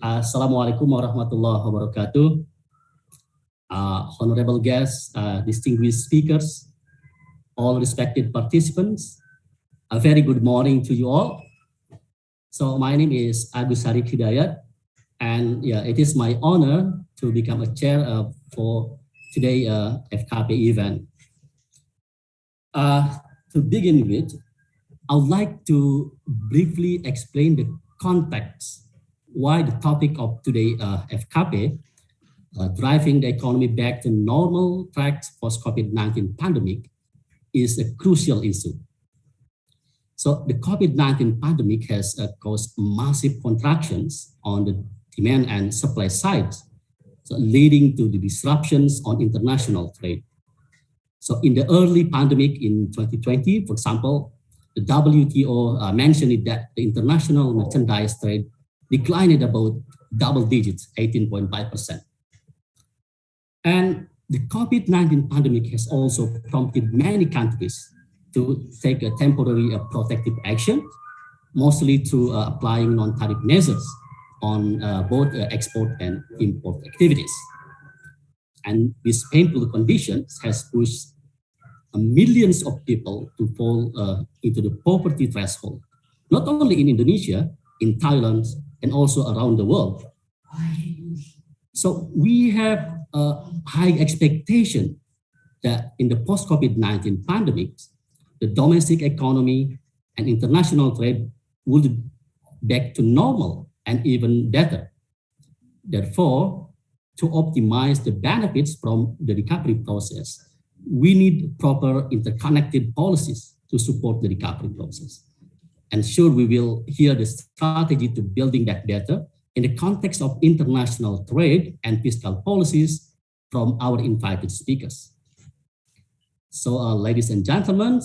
Assalamualaikum warahmatullahi wabarakatuh. Honorable guests, distinguished speakers, all respected participants, a very good morning to you all. So my name is Agus Harif Hidayat, and yeah, it is my honor to become a chair for today FKP event. To begin with, I would like to briefly explain the context why the topic of today FKP, driving the economy back to normal tracks post-COVID-19 pandemic, is a crucial issue. So the COVID-19 pandemic has caused massive contractions on the demand and supply sides, so leading to the disruptions on international trade. So in the early pandemic in 2020, for example, the WTO mentioned that the international merchandise trade declined at about double digits, 18.5%. And the COVID-19 pandemic has also prompted many countries to take a temporary protective action, mostly through applying non-tariff measures on both export and import activities. And these painful conditions has pushed millions of people to fall into the poverty threshold, not only in Indonesia, in Thailand, and also around the world. So we have a high expectation that in the post-COVID-19 pandemic, the domestic economy and international trade will be back to normal and even better. Therefore, to optimize the benefits from the recovery process, we need proper interconnected policies to support the recovery process. And sure, we will hear the strategy to building that better in the context of international trade and fiscal policies from our invited speakers. So ladies and gentlemen,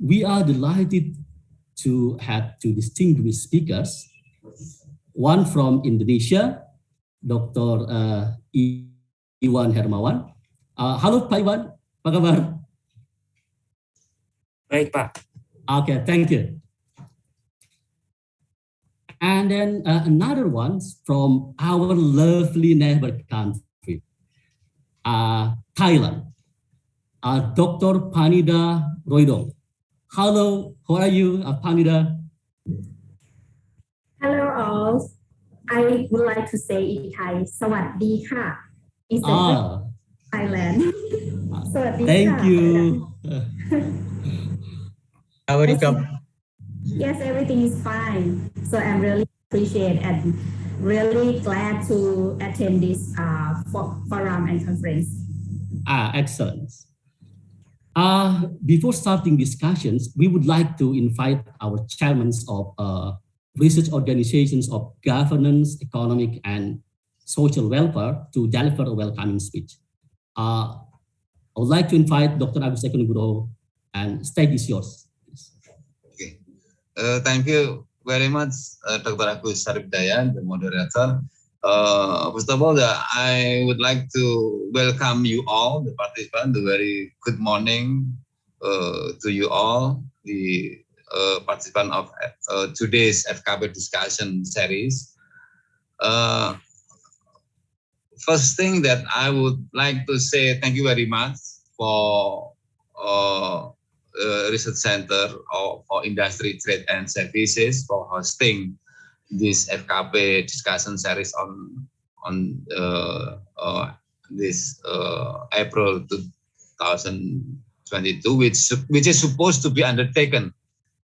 we are delighted to have two distinguished speakers. One from Indonesia, Dr Iwan Hermawan. Halo Pak Iwan, apa kabar? Baik Pak. Okay, thank you. And then another one from our lovely neighbor country, Thailand, Dr Phanida Roidoung. Hello, how are you, Phanida? Hello all. I would like to say in Thai, สวัสดีค่ะ It's Thailand. สวัสดีค่ะ Thank you. Yes, everything is fine. So I'm really appreciate and really glad to attend this forum and conference. Excellent. Before starting discussions, we would like to invite our chairmen of research organizations of governance, economic, and social welfare to deliver a welcoming speech. I would like to invite Dr. Agus Hermawan, and stage is yours. Okay. Thank you very much, Dr. Agus Harif Hidayat, the moderator. First of all, I would like to welcome you all, the participants. A very good morning to you all, the participant of today's FKP discussion series. First thing that I would like to say, thank you very much for Research Center for Industry, Trade and Services for hosting this FKP discussion series on this April 2022, which is supposed to be undertaken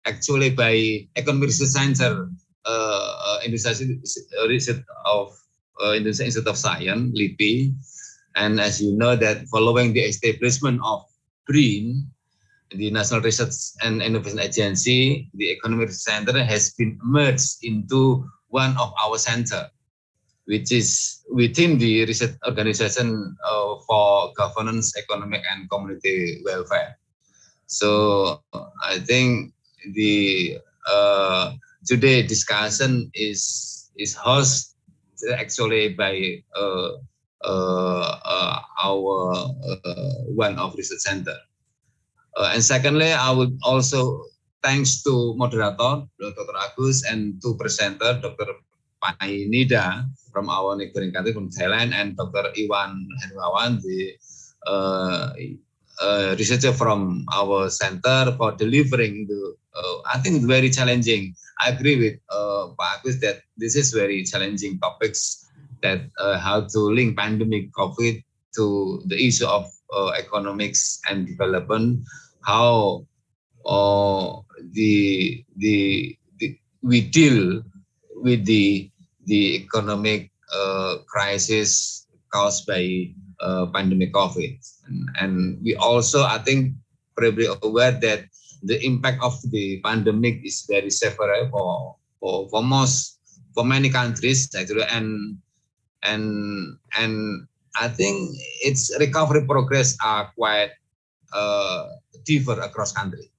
actually by Economic Research Center, Indonesia Research of Indonesia Institute of Science, LIPI. And as you know that following the establishment of BRIN, the National Research and Innovation Agency, the Economic Research Center has been merged into one of our center, which is within the research organization for governance, economic, and community welfare. So I think the today discussion is hosted actually by our one of research center. And secondly, I would also thanks to moderator Dr. Agus and to presenter Dr. Phanida from our neighboring country, from Thailand, and Dr. Iwan Hermawan, the researcher from our center, for delivering the, I think, very challenging. I agree with Pak Agus that this is very challenging topics, that how to link pandemic COVID to the issue of economics and development, how we deal with the economic crisis caused by pandemic COVID, and we also, I think, probably aware that the impact of the pandemic is very severe for many countries actually, and I think its recovery progress are quite differ across country.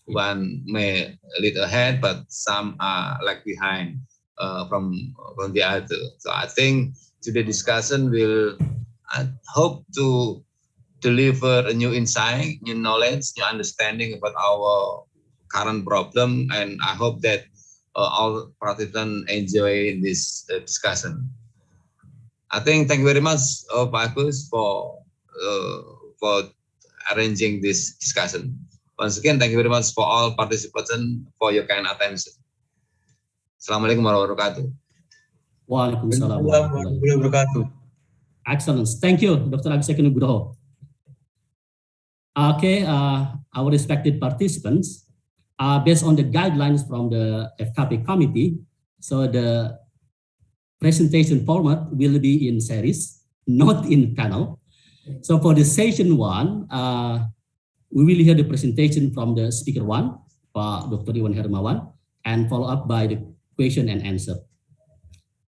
One may lead ahead, but some are lag behind from the other. So I think today's discussion will, I hope, to deliver a new insight, new knowledge, new understanding about our current problem, and I hope that all participants enjoy this discussion. I think thank you very much, Pak Agus, for arranging this discussion. Once again, thank you very much for all participants for your kind attention. Assalamualaikum warahmatullahi wabarakatuh. Waalaikumsalam warahmatullahi wabarakatuh. Excellent. Thank you, Dr. Agus Nugroho. Okay, our respected participants, based on the guidelines from the FKP committee, so the presentation format will be in series, not in panel. So for the session 1, we will hear the presentation from the speaker 1, Dr. Iwan Hermawan, and follow up by the question and answer.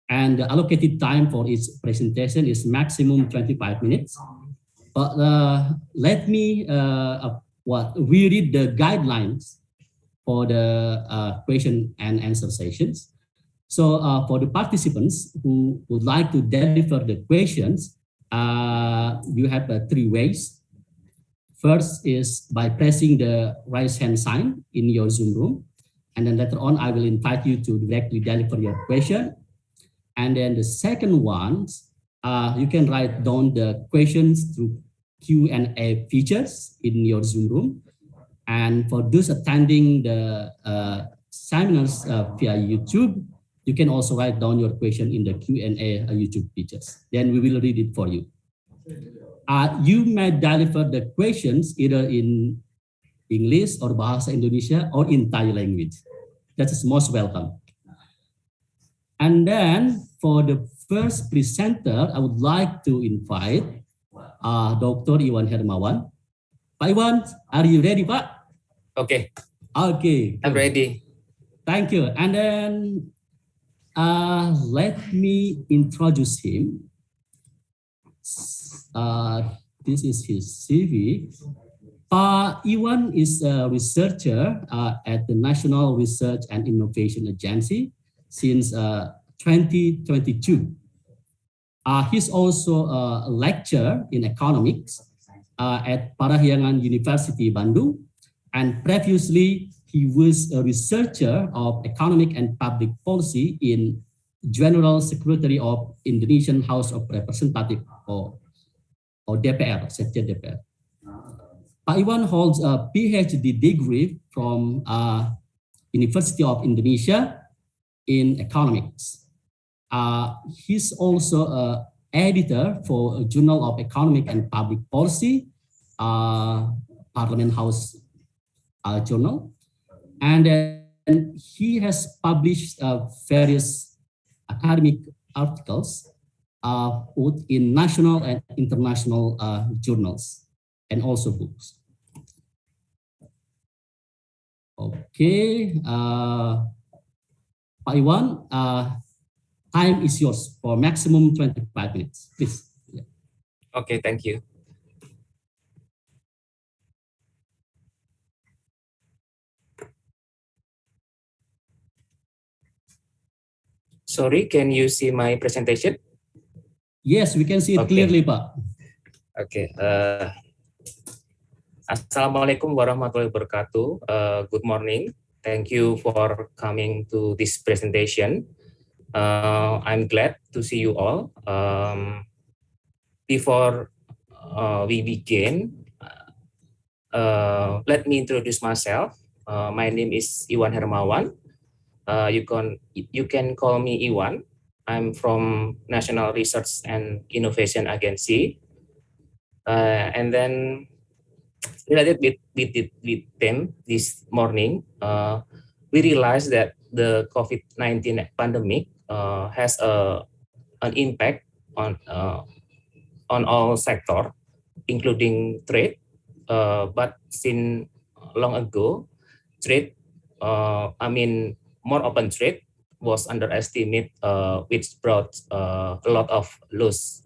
And the allocated time for each presentation is maximum 25 minutes. But let me we read the guidelines for the question and answer sessions. So for the participants who would like to deliver the questions, you have 3 ways. First is by pressing the raise hand sign in your Zoom room. And then later on, I will invite you to directly deliver your question. And then the second one, you can write down the questions through Q&A features in your Zoom room. And for those attending the seminars via YouTube, you can also write down your question in the Q&A YouTube features. Then we will read it for you. You may deliver the questions either in English or Bahasa Indonesia or in Thai language. That is most welcome. And then for the first presenter, I would like to invite Dr. Iwan Hermawan. Pak Iwan, are you ready, Pak? Okay. Okay. I'm ready. Thank you. And then let me introduce him. This is his CV. Pak Iwan is a researcher at the National Research and Innovation Agency since 2022. He's also a lecturer in economics at Parahyangan University, Bandung. And previously, he was a researcher of economic and public policy in General Secretary of Indonesian House of Representatives or DPR, Sekjen DPR. Pak Iwan holds a PhD degree from University of Indonesia in economics. He's also an editor for a Journal of Economic and Public Policy, Parliament House Journal. And then he has published various academic articles both in national and international journals and also books. Okay, Pak Iwan, time is yours for maximum 25 minutes, please. Yeah. Okay, thank you. Sorry, can you see my presentation? Yes, we can see it clearly, Pak. Okay. Assalamualaikum warahmatullahi wabarakatuh. Good morning. Thank you for coming to this presentation. I'm glad to see you all. Before we begin, let me introduce myself. My name is Iwan Hermawan. You can call me Iwan. I'm from National Research and Innovation Agency. And then related with them this morning, we realized that the COVID-19 pandemic has an impact on all sector, including trade. But since long ago, trade, more open trade was underestimated, which brought a lot of loss.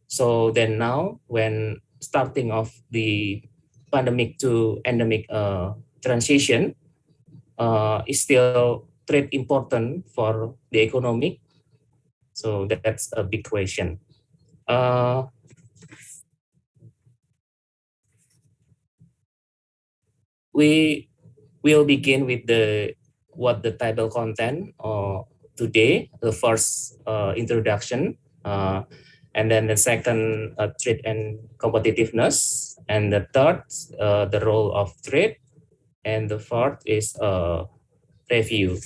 So then now, when starting of the pandemic to endemic transition, is still trade important for the economic? So that's a big question. We will begin with what the table content today. The first introduction, and then the second trade and competitiveness, and the third the role of trade, and the fourth is review.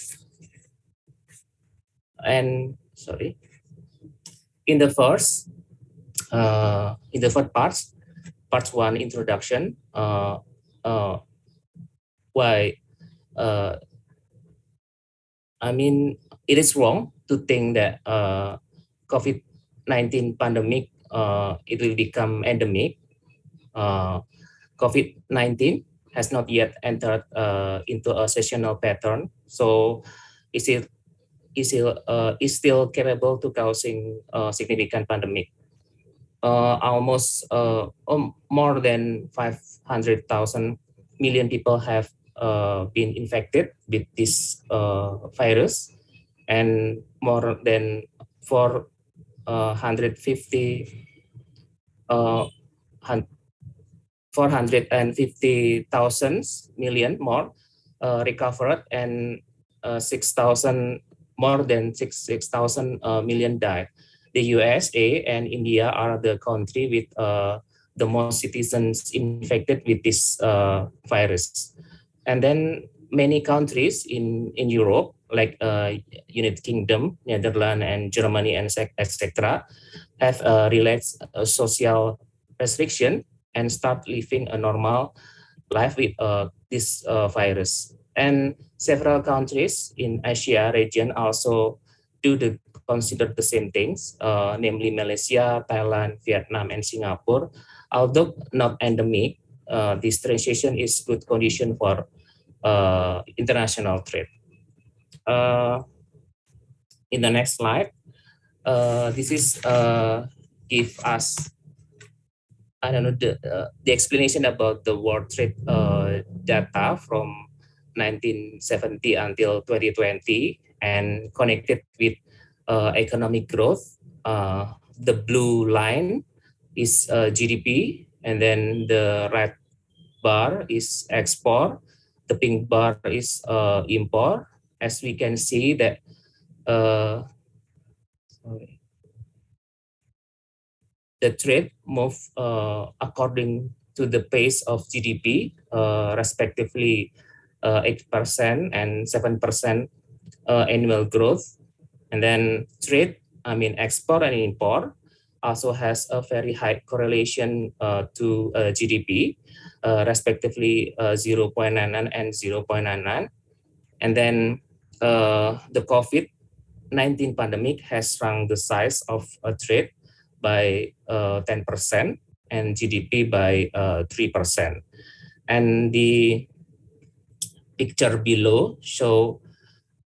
And sorry, in the first part one introduction, why it is wrong to think that COVID-19 pandemic it will become endemic. COVID-19 has not yet entered into a seasonal pattern, so is still capable to causing significant pandemic. Almost more than 500,000 million people have been infected with this virus, and more than 450,000 million more recovered, and 6,000 more than 6,000 million died. The USA and India are the country with the most citizens infected with this virus. And then many countries in Europe, like United Kingdom, Netherlands, and Germany, and etc., have relaxed social restriction and start living a normal life with this virus. And several countries in Asia region also consider the same things, namely Malaysia, Thailand, Vietnam, and Singapore. Although not endemic, this transition is good condition for international trade. In the next slide, this is give us the explanation about the world trade data from 1970 until 2020 and connected with economic growth. The blue line is GDP, and then the red bar is export, the pink bar is import. As we can see that the trade move according to the pace of GDP, respectively 8% and 7% annual growth. And then trade, export and import, also has a very high correlation to GDP, respectively 0.99 and 0.99. And then the COVID-19 pandemic has shrunk the size of trade by 10% and GDP by 3%. And the picture below show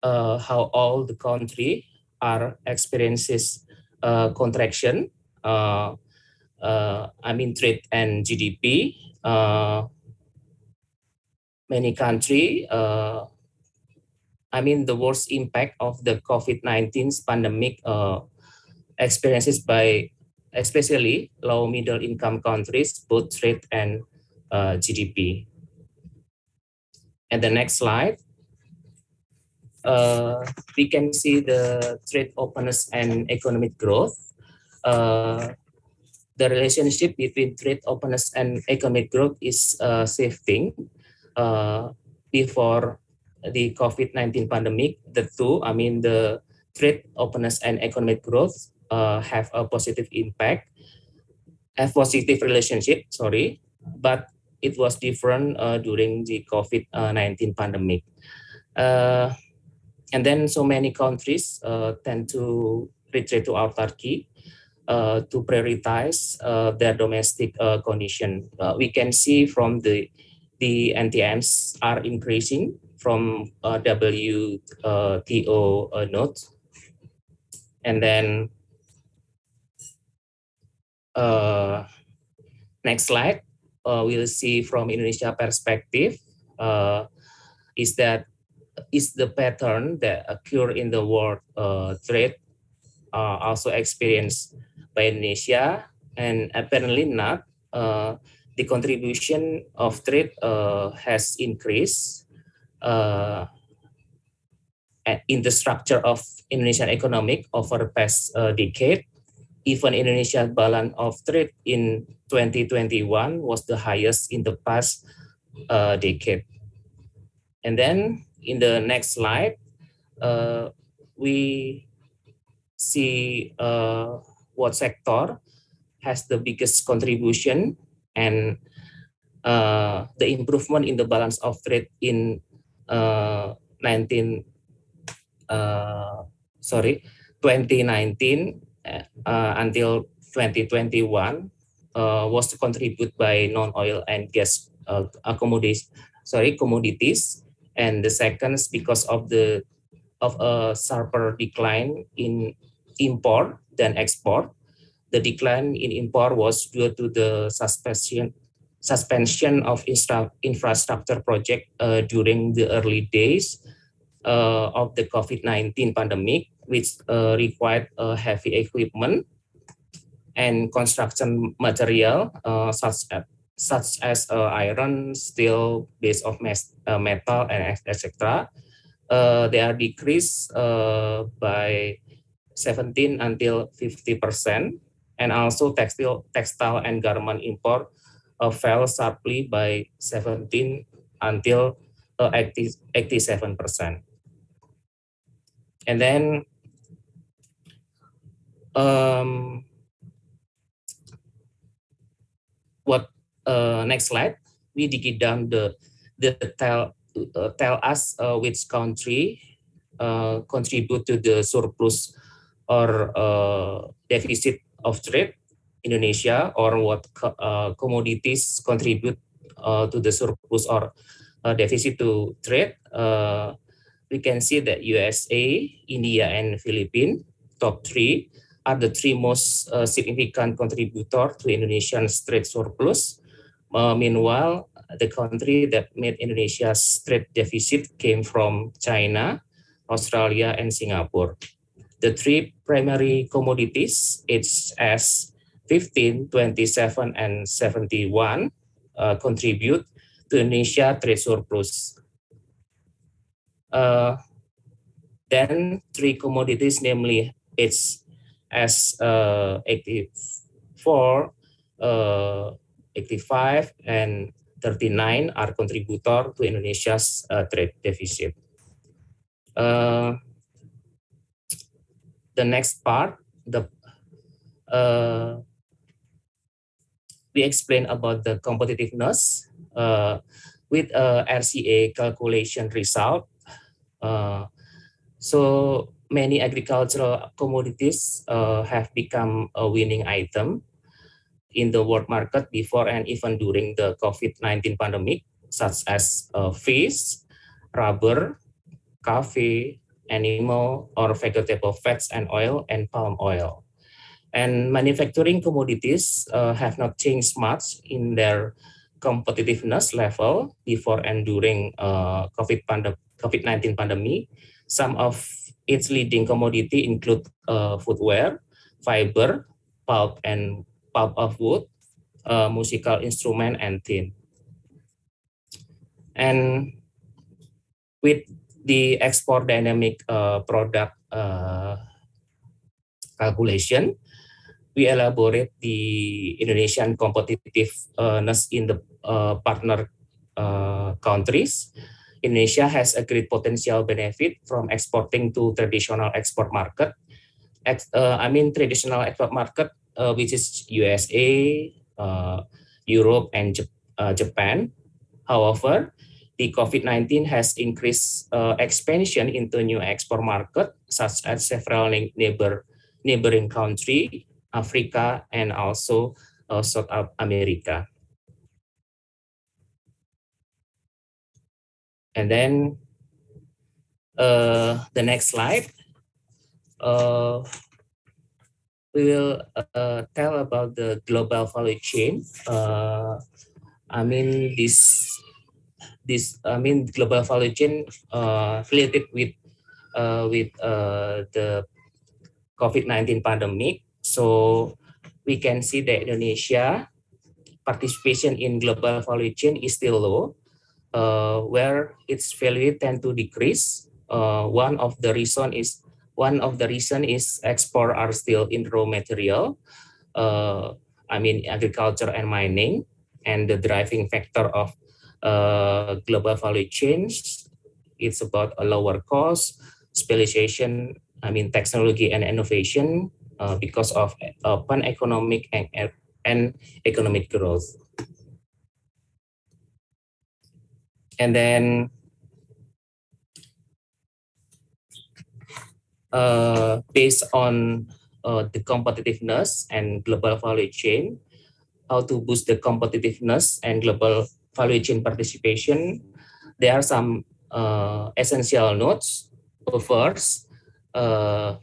how all the country are experiences contraction, trade and GDP. Many country, the worst impact of the COVID-19 pandemic experiences by especially low middle income countries, both trade and GDP. And the next slide. we can see the trade openness and economic growth. The relationship between trade openness and economic growth is shifting. Before the COVID-19 pandemic, the two, I mean the trade openness and economic growth have a positive impact, have positive relationship, sorry, but it was different during the COVID-19 pandemic. And then so many countries tend to retreat to autarky to prioritize their domestic condition. We can see from the NTMs are increasing from WTO notes. And then next slide, we'll see from Indonesia perspective is the pattern that occur in the world trade also experienced by Indonesia, and apparently not. The contribution of trade has increased in the structure of Indonesian economic over the past decade. Even Indonesia's balance of trade in 2021 was the highest in the past decade. And then in the next slide, we see what sector has the biggest contribution and the improvement in the balance of trade in 2019 until 2021 was contributed by non-oil and gas commodities, and the second is because of a sharper decline in import than export. The decline in import was due to the suspension of infrastructure project during the early days of the COVID-19 pandemic, which required heavy equipment and construction material such as iron, steel, base of metal, and etc. They are decreased by 17 until 50%, and also textile and garment import fell sharply by 17 until 87%. And then next slide, we dig it down tell us which country contribute to the surplus or deficit of trade, Indonesia, or what commodities contribute to the surplus or deficit to trade. We can see that USA, India, and Philippines, top three, are the three most significant contributor to Indonesia's trade surplus. Meanwhile, the country that made Indonesia's trade deficit came from China, Australia, and Singapore. The three primary commodities, it's as 15, 27, and 71, contribute to Indonesia trade surplus. Then three commodities, namely it's as 84, 85, and 39 are contributor to Indonesia's trade deficit. The next part, we explain about the competitiveness with RCA calculation result. So many agricultural commodities have become a winning item in the world market before and even during the COVID-19 pandemic, such as fish, rubber, coffee, animal or vegetable fats and oil, and palm oil. And manufacturing commodities have not changed much in their competitiveness level before and during COVID-19 pandemic. Some of its leading commodity include footwear, fiber, pulp of wood, musical instrument, and tin. And with the export dynamic product calculation, we elaborate the Indonesian competitiveness in the partner countries. Indonesia has a great potential benefit from exporting to traditional export market. Traditional export market, which is USA, Europe, and Japan. However, the COVID-19 has increased expansion into new export market, such as several neighboring country, Africa, and also South America. And then the next slide, we will tell about the global value chain. Global value chain related with the COVID-19 pandemic. So we can see that Indonesia participation in global value chain is still low, where its value tend to decrease. One of the reason is export are still in raw material. Agriculture and mining, and the driving factor of global value chains. It's about a lower cost, specialization, technology and innovation because of open economic and economic growth. And then based on the competitiveness and global value chain, how to boost the competitiveness and global value chain participation, there are some essential notes. First,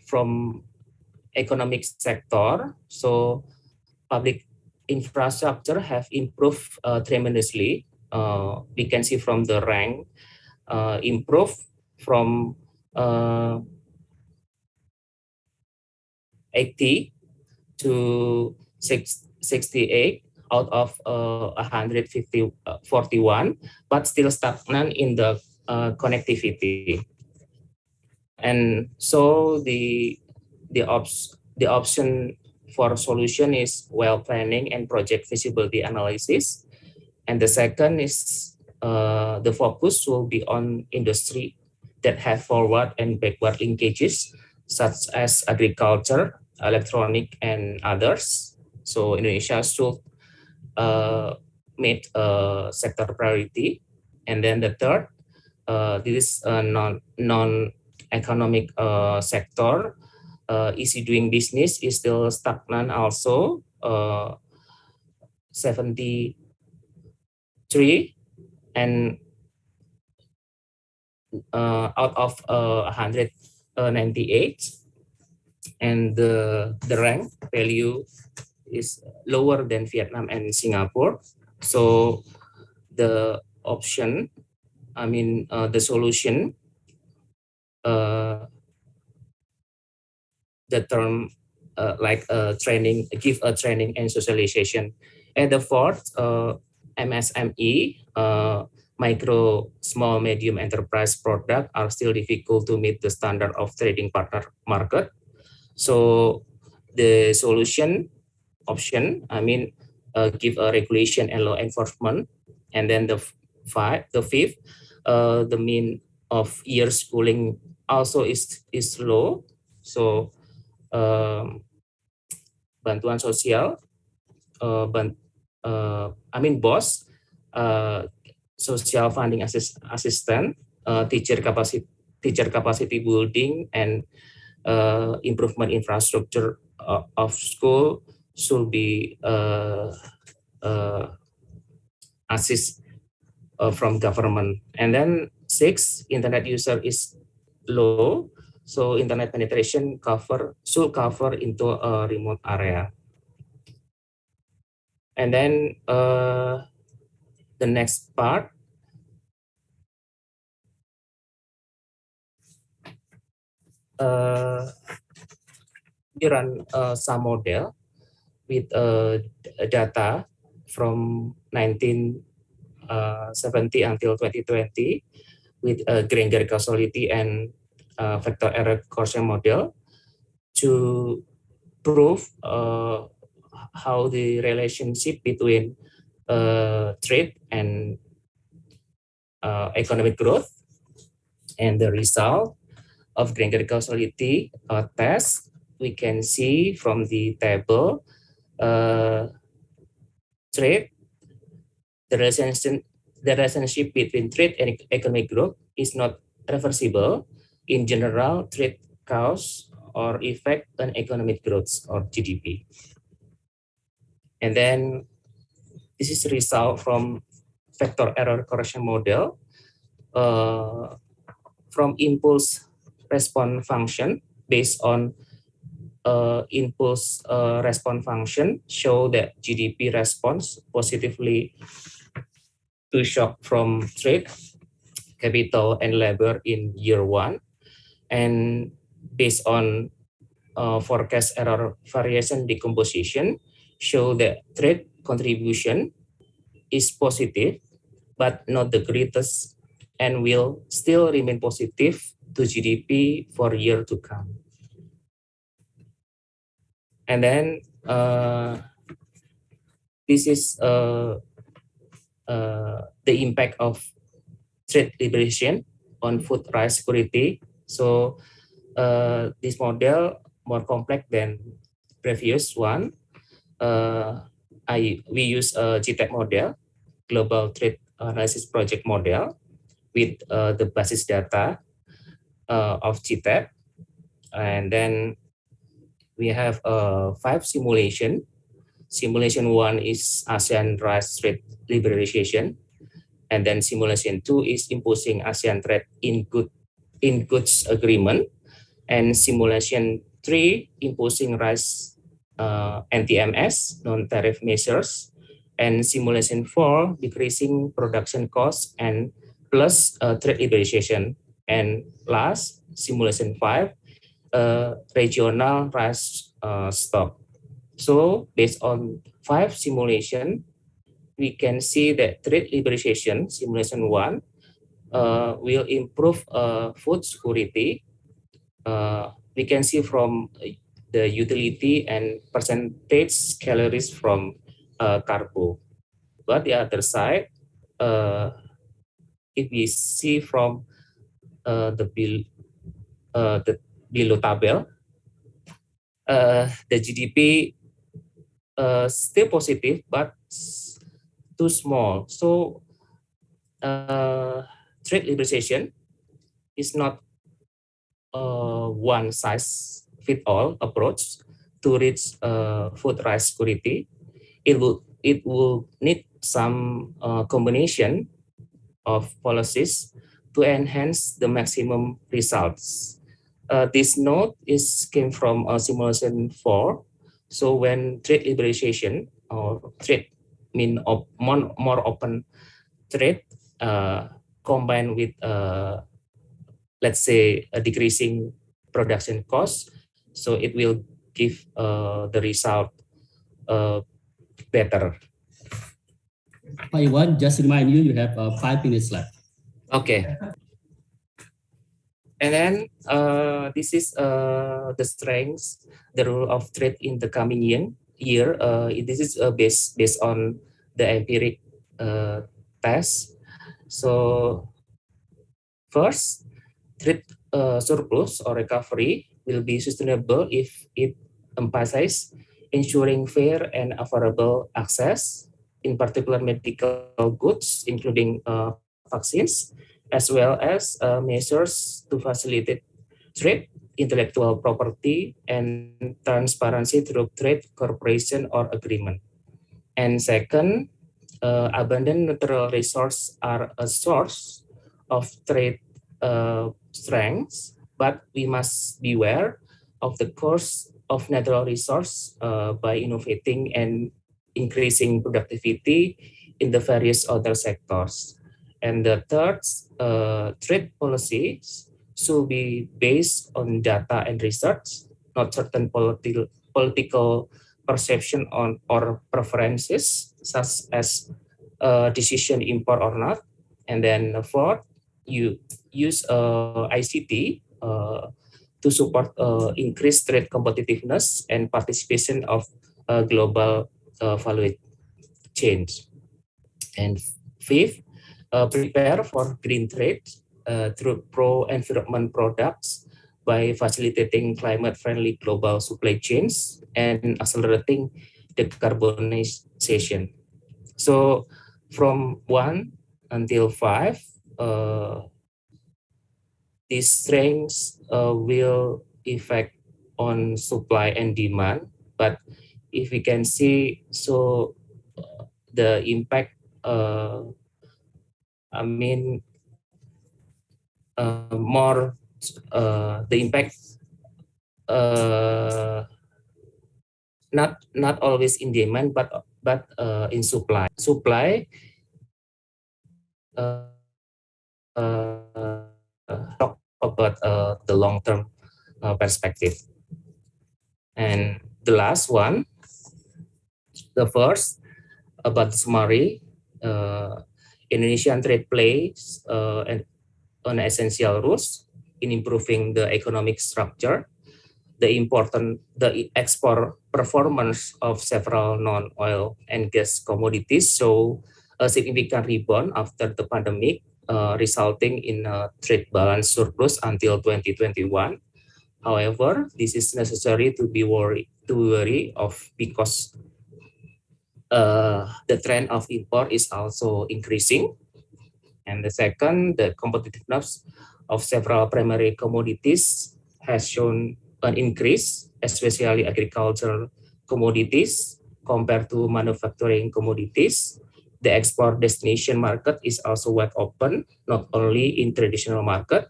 from economic sector, so public infrastructure have improved tremendously. We can see from the rank improve from 80 to 68 out of 41, but still stagnant in the connectivity. And so the option for solution is well planning and project feasibility analysis. And the second is the focus will be on industry that have forward and backward linkages, such as agriculture, electronic, and others. So Indonesia should make a sector priority. And then the third, this is a non-economic sector. Easy doing business is still stagnant also, 73, and out of 198, and the rank value is lower than Vietnam and Singapore. So the option, the solution, the term training, give a training and socialization. And the fourth, MSME, micro, small, medium enterprise product are still difficult to meet the standard of trading partner market. So the solution option, give a regulation and law enforcement. And then the fifth, the mean of year schooling also is low. So bantuan sosial, BOS, social funding assistant, teacher capacity building, and improvement infrastructure of school should be assist from government. And then 6, internet user is low, so internet penetration should cover into a remote area. And then the next part, we run some model with data from 1970 until 2020. with a granular causality and factor error correlation model to prove how the relationship between trade and economic growth, and the result of granular causality test we can see from the table. Trade, the relationship between trade and economic growth is not reversible. In general, trade cause or effect on economic growth or GDP. And then this is the result from factor error correction model from impulse response function based on impulse response function show that GDP responds positively to shock from trade, capital, and labor in year 1. And based on forecast error variation decomposition, show that trade contribution is positive, but not the greatest, and will still remain positive to GDP for year to come. And then this is the impact of trade liberation on food rice security. So this model more complex than previous one. We use a GTAP model, Global Trade Analysis Project model, with the basis data of GTAP. And then we have 5 simulation. Simulation 1 is ASEAN rice trade liberalization. And then simulation 2 is imposing ASEAN trade in goods agreement. And simulation 3 imposing rice NTMS, non-tariff measures. And simulation 4 decreasing production costs and plus trade liberalization. And last, simulation 5, regional rice stock. So based on 5 simulation, we can see that trade liberalization, simulation 1, will improve food security. We can see from the utility and percentage calories from carbo. But the other side, if we see from the below table, the GDP still positive, but too small. So trade liberalization is not one size fit all approach to reach food rice security. It will need some combination of policies to enhance the maximum results. This note came from simulation 4. So when trade liberalization or trade mean more open trade combined with let's say a decreasing production cost, so it will give the result better. Pak Iwan, just remind you, you have 5 minutes left. Okay. And then this is the strengths, the role of trade in the coming year. This is based on the empiric test. So first, trade surplus or recovery will be sustainable if it emphasizes ensuring fair and affordable access, in particular medical goods, including vaccines, as well as measures to facilitate trade, intellectual property, and transparency through trade cooperation or agreement. And second, abundant natural resources are a source of trade strengths, but we must beware of the cost of natural resource by innovating and increasing productivity in the various other sectors. And the third, trade policies should be based on data and research, not certain political perception on or preferences, such as decision import or not. And then the fourth, you use ICT to support increased trade competitiveness and participation of global value chains. And fifth, prepare for green trade through pro-environment products by facilitating climate-friendly global supply chains and accelerating decarbonization. So from 1 until 5, these strengths will affect on supply and demand. But if we can see, so the impact, more the impact not always in demand, but in supply. Supply talk about the long-term perspective. And the last one, the first about the summary, Indonesian trade plays an essential role in improving the economic structure. The export performance of several non-oil and gas commodities show a significant rebound after the pandemic, resulting in a trade balance surplus until 2021. However, this is necessary to be wary of because the trend of import is also increasing. And the second, the competitiveness of several primary commodities has shown an increase, especially agricultural commodities compared to manufacturing commodities. The export destination market is also wide open, not only in traditional market.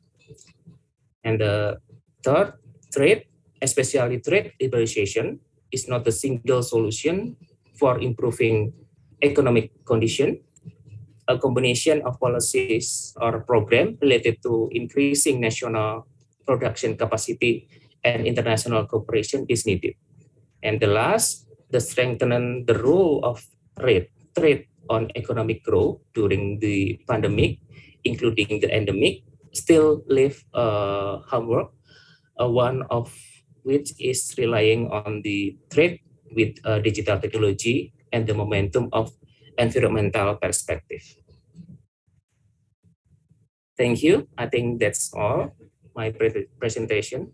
And the third, trade, especially trade liberalization, is not a single solution for improving economic condition. A combination of policies or program related to increasing national production capacity and international cooperation is needed. And the last, the strengthening the role of trade on economic growth during the pandemic, including the endemic, still leave homework, one of which is relying on the trade with digital technology and the momentum of environmental perspective. Thank you. I think that's all my presentation.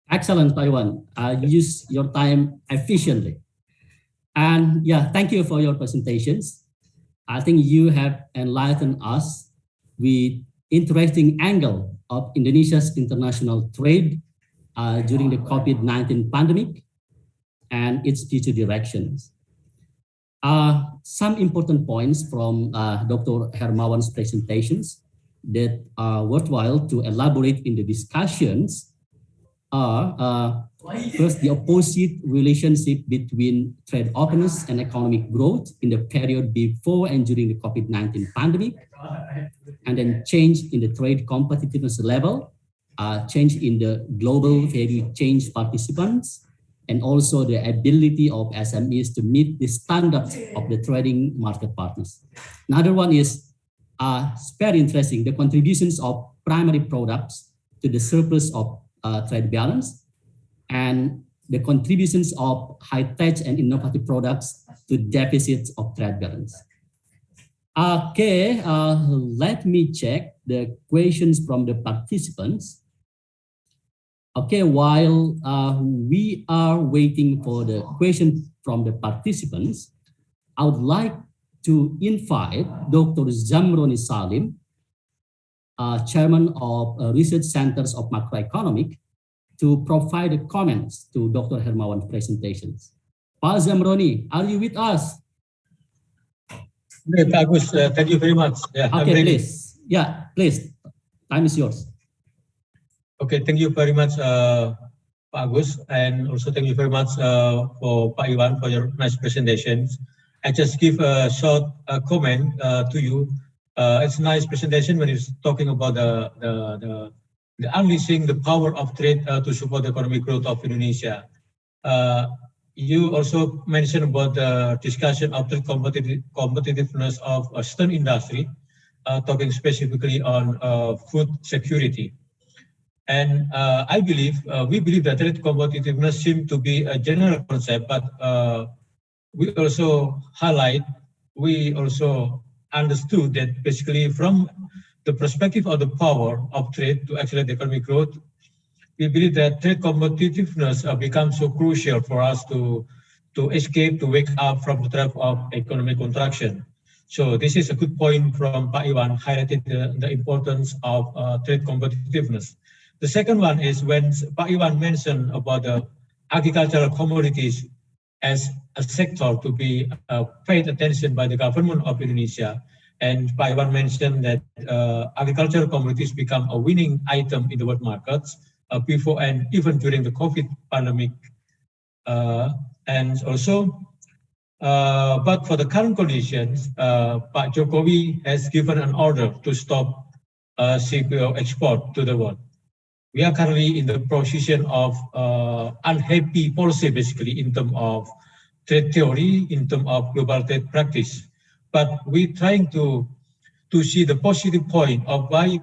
Excellent, Pak Iwan. Use your time efficiently. And yeah, thank you for your presentations. I think you have enlightened us with interesting angle of Indonesia's international trade during the COVID-19 pandemic and its future directions. Some important points from Dr. Hermawan's presentations that are worthwhile to elaborate in the discussions are first, the opposite relationship between trade openness and economic growth in the period before and during the COVID-19 pandemic, and then change in the trade competitiveness level, change in the global value chain participants, and also the ability of SMEs to meet the standards of the trading market partners. Another one is very interesting, the contributions of primary products to the surplus of trade balance, and the contributions of high-tech and innovative products to deficits of trade balance. Okay, let me check the questions from the participants. Okay, while we are waiting for the question from the participants, I would like to invite Dr. Zamroni Salim, Chairman of Research Centers of Macroeconomic, to provide the comments to Dr. Hermawan's presentations. Pak Zamroni, are you with us? Pak Agus, thank you very much. Yeah, okay, please. Yeah, please. Time is yours. Okay, thank you very much, Pak Agus, and also thank you very much for Pak Iwan for your nice presentations. I just give a short comment to you. It's a nice presentation when it's talking about the unleashing the power of trade to support the economic growth of Indonesia. You also mentioned about the discussion of the competitiveness of a certain industry. talking specifically on food security. And I believe, we believe that trade competitiveness seems to be a general concept, but we also understood that basically from the perspective of the power of trade to accelerate economic growth, we believe that trade competitiveness becomes so crucial for us to wake up from the trap of economic contraction. So this is a good point from Pak Iwan, highlighted the importance of trade competitiveness. The second one is when Pak Iwan mentioned about the agricultural commodities as a sector to be paid attention by the government of Indonesia. And Pak Iwan mentioned that agricultural commodities become a winning item in the world markets before and even during the COVID pandemic. And also, but for the current conditions, Pak Jokowi has given an order to stop CPO export to the world. We are currently in the position of unhappy policy, basically, in terms of trade theory, in terms of global trade practice. But we're trying to see the positive point of why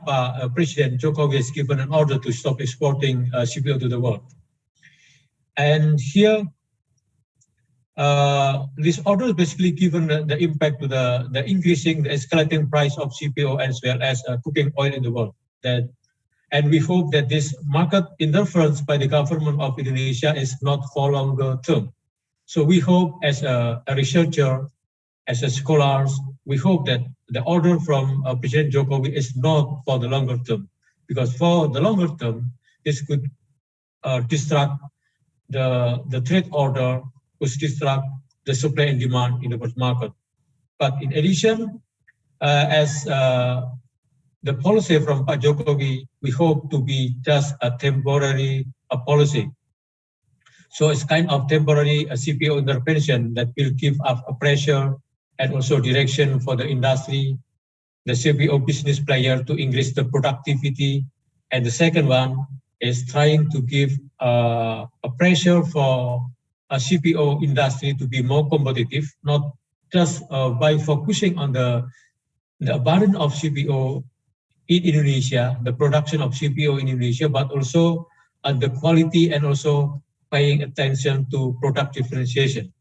President Jokowi has given an order to stop exporting CPO to the world. And here, this order is basically given the impact to the increasing, the escalating price of CPO as well as cooking oil in the world. And we hope that this market interference by the government of Indonesia is not for longer term. So we hope as a researcher, as a scholars, we hope that the order from President Jokowi is not for the longer term, because for the longer term, this could distract the trade order, could distract the supply and demand in the world market. But in addition, as the policy from Pak Jokowi, we hope to be just a temporary policy. So it's kind of temporary CPO intervention that will give up a pressure and also direction for the industry, the CPO business player to increase the productivity. And the second one is trying to give a pressure for a CPO industry to be more competitive, not just by focusing on the abundance of CPO in Indonesia, the production of CPO in Indonesia, but also the quality and also paying attention to product differentiation.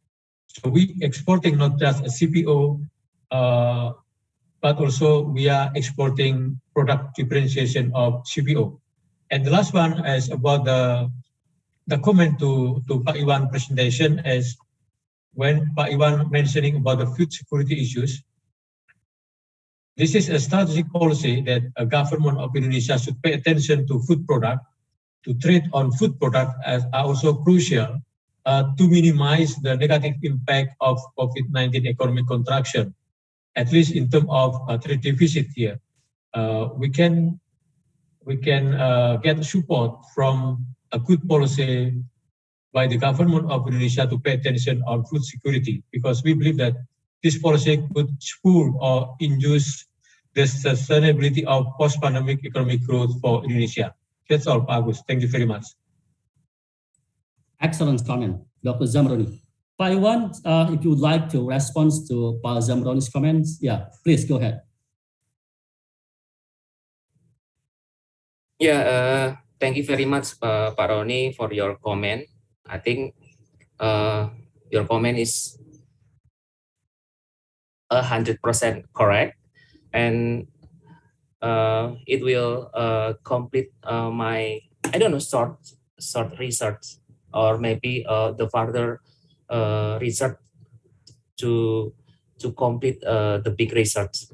So we exporting not just a CPO, but also we are exporting product differentiation of CPO. And the last one is about the comment to Pak Iwan presentation is when Pak Iwan mentioning about the food security issues. This is a strategic policy that a government of Indonesia should pay attention to food product, to trade on food product as are also crucial to minimize the negative impact of COVID-19 economic contraction, at least in terms of trade deficit here. We can get support from a good policy by the government of Indonesia to pay attention on food security, because we believe that this policy could spur or induce the sustainability of post-pandemic economic growth for Indonesia. That's all, Pak Agus. Thank you very much. Excellent comment, Dr. Zamroni. Pak Iwan, if you would like to respond to Pak Zamroni's comments, yeah, please go ahead. Yeah, thank you very much, Pak Roni, for your comment. I think your comment is 100% correct, and it will complete my, I don't know, short research, or maybe the further research to complete the big research.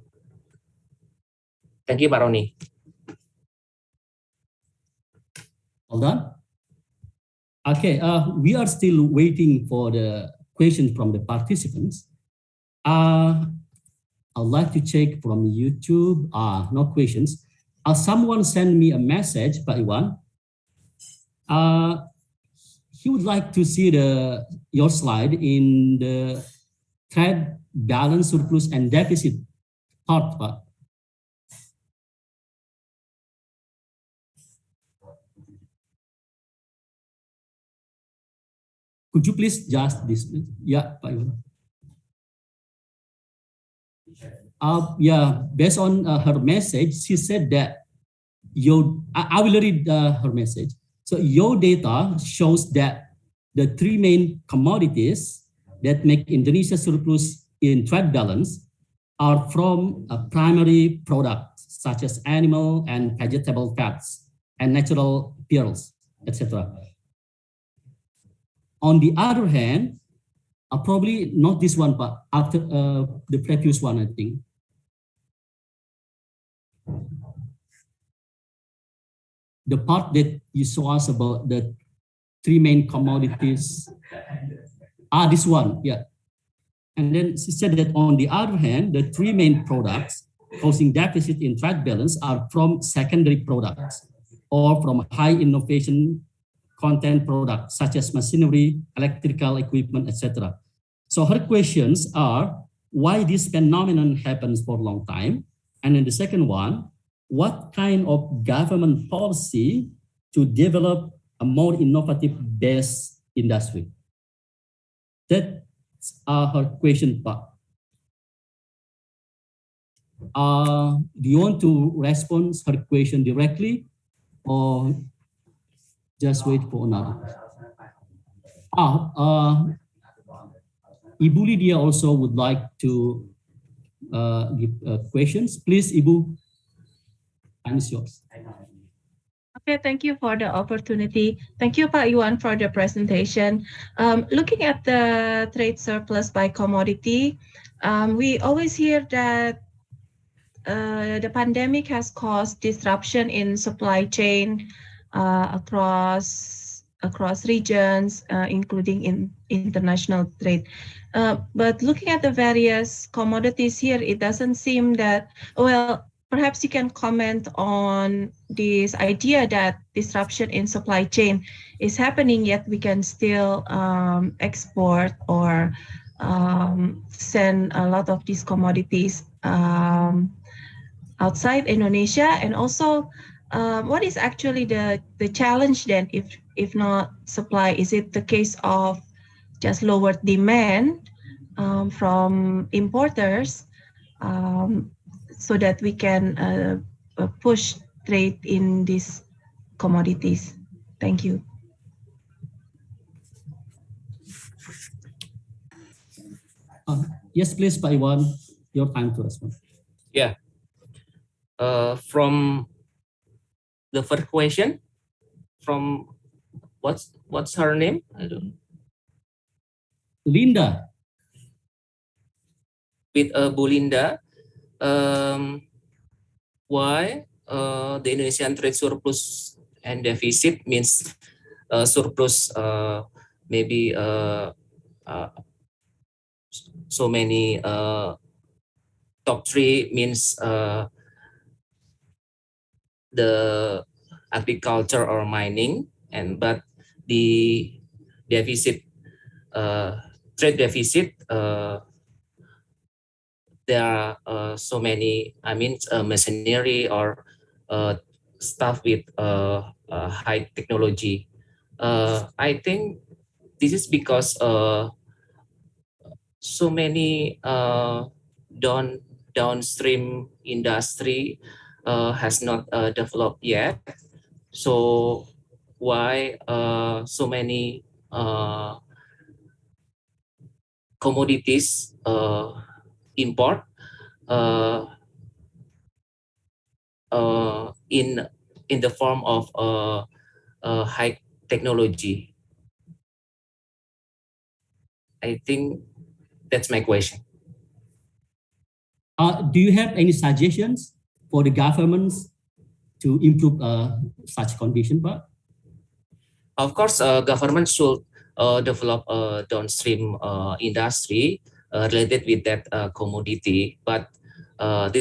Thank you, Pak Roni. All done? Okay, we are still waiting for the questions from the participants. I'd like to check from YouTube. No questions. Someone sent me a message, Pak Iwan. He would like to see your slide in the trade balance, surplus, and deficit part, Pak. Could you please just display? Yeah, Pak Iwan. Yeah, based on her message, she said that I will read her message. So your data shows that the three main commodities that make Indonesia surplus in trade balance are from primary products such as animal and vegetable fats and natural pearls, etc. On the other hand, probably not this one, but after the previous one, I think. The part that you saw us about the three main commodities. This one, yeah. And then she said that on the other hand, the three main products causing deficit in trade balance are from secondary products or from high innovation content products such as machinery, electrical equipment, etc. So her questions are why this phenomenon happens for a long time. And then the second one, what kind of government policy to develop a more innovative based industry? That's her question part. Do you want to respond her question directly or just wait for another? Ibu Lydia also would like to give questions. Please, Ibu, time is yours. Okay, thank you for the opportunity. Thank you, Pak Iwan, for the presentation. Looking at the trade surplus by commodity, we always hear that the pandemic has caused disruption in supply chain across regions, including in international trade. But looking at the various commodities here, it doesn't seem that, well, perhaps you can comment on this idea that disruption in supply chain is happening, yet we can still export or send a lot of these commodities outside Indonesia. And also, what is actually the challenge then, if not supply? Is it the case of just lower demand from importers, so that we can push trade in these commodities? Thank you. Yes, please, Pak Iwan, your time to respond. Yeah. From the first question, from what's her name? I don't. Linda. With Bu Linda, why the Indonesian trade surplus and deficit means surplus maybe so many top three means the agriculture or mining, but the deficit, trade deficit, there are so many, machinery or stuff with high technology. I think this is because so many downstream industry has not developed yet. So why so many commodities import in the form of high technology? I think that's my question. Do you have any suggestions for the governments to improve such condition, Pak? Of course, government should develop a downstream industry related with that commodity, but that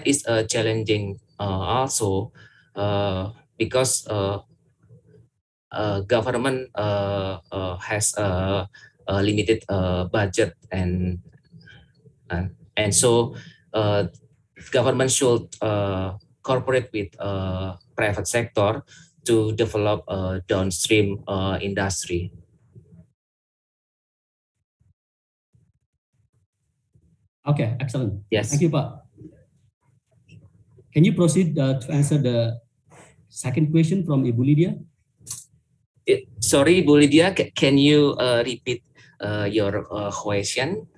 is challenging also because government has a limited budget, and so government should cooperate with private sector to develop a downstream industry. Okay, excellent. Yes. Thank you, Pak. Can you proceed to answer the second question from Ibu Lydia? Sorry, Ibu Lydia, can you repeat your question?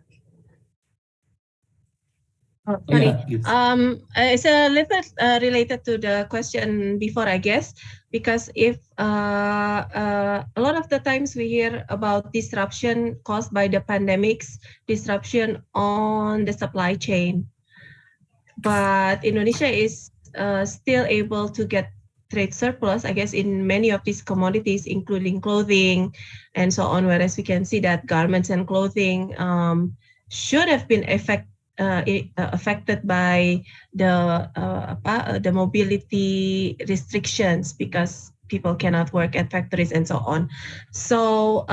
Oh, sorry. Yeah, it's a little related to the question before, I guess, because if a lot of the times we hear about disruption caused by the pandemics, disruption on the supply chain, but Indonesia is still able to get trade surplus, I guess, in many of these commodities, including clothing and so on, whereas we can see that garments and clothing should have been affected by the mobility restrictions because people cannot work at factories and so on. So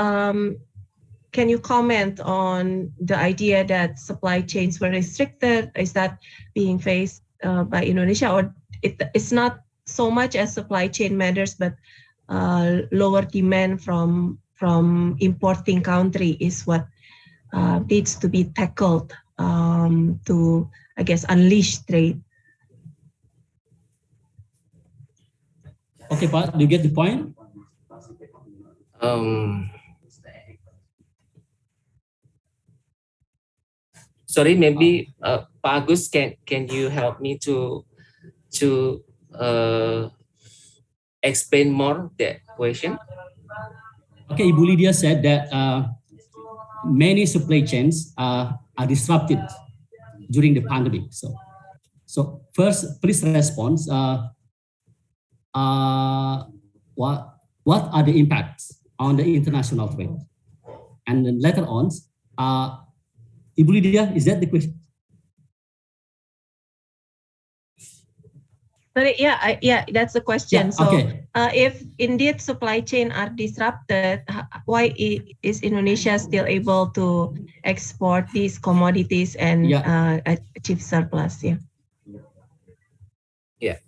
can you comment on the idea that supply chains were restricted? Is that being faced by Indonesia, or it's not so much as supply chain matters, but lower demand from importing country is what needs to be tackled to, I guess, unleash trade? Okay, Pak, do you get the point? Sorry, maybe Pak Agus, can you help me to explain more that question? Okay, Ibu Lydia said that many supply chains are disrupted during the pandemic. So first, please respond. What are the impacts on the international trade? And then later on, Ibu Lydia, is that the question? Sorry, yeah, that's the question. Yeah, okay. So if indeed supply chain are disrupted, why is Indonesia still able to export these commodities and achieve surplus? Yeah.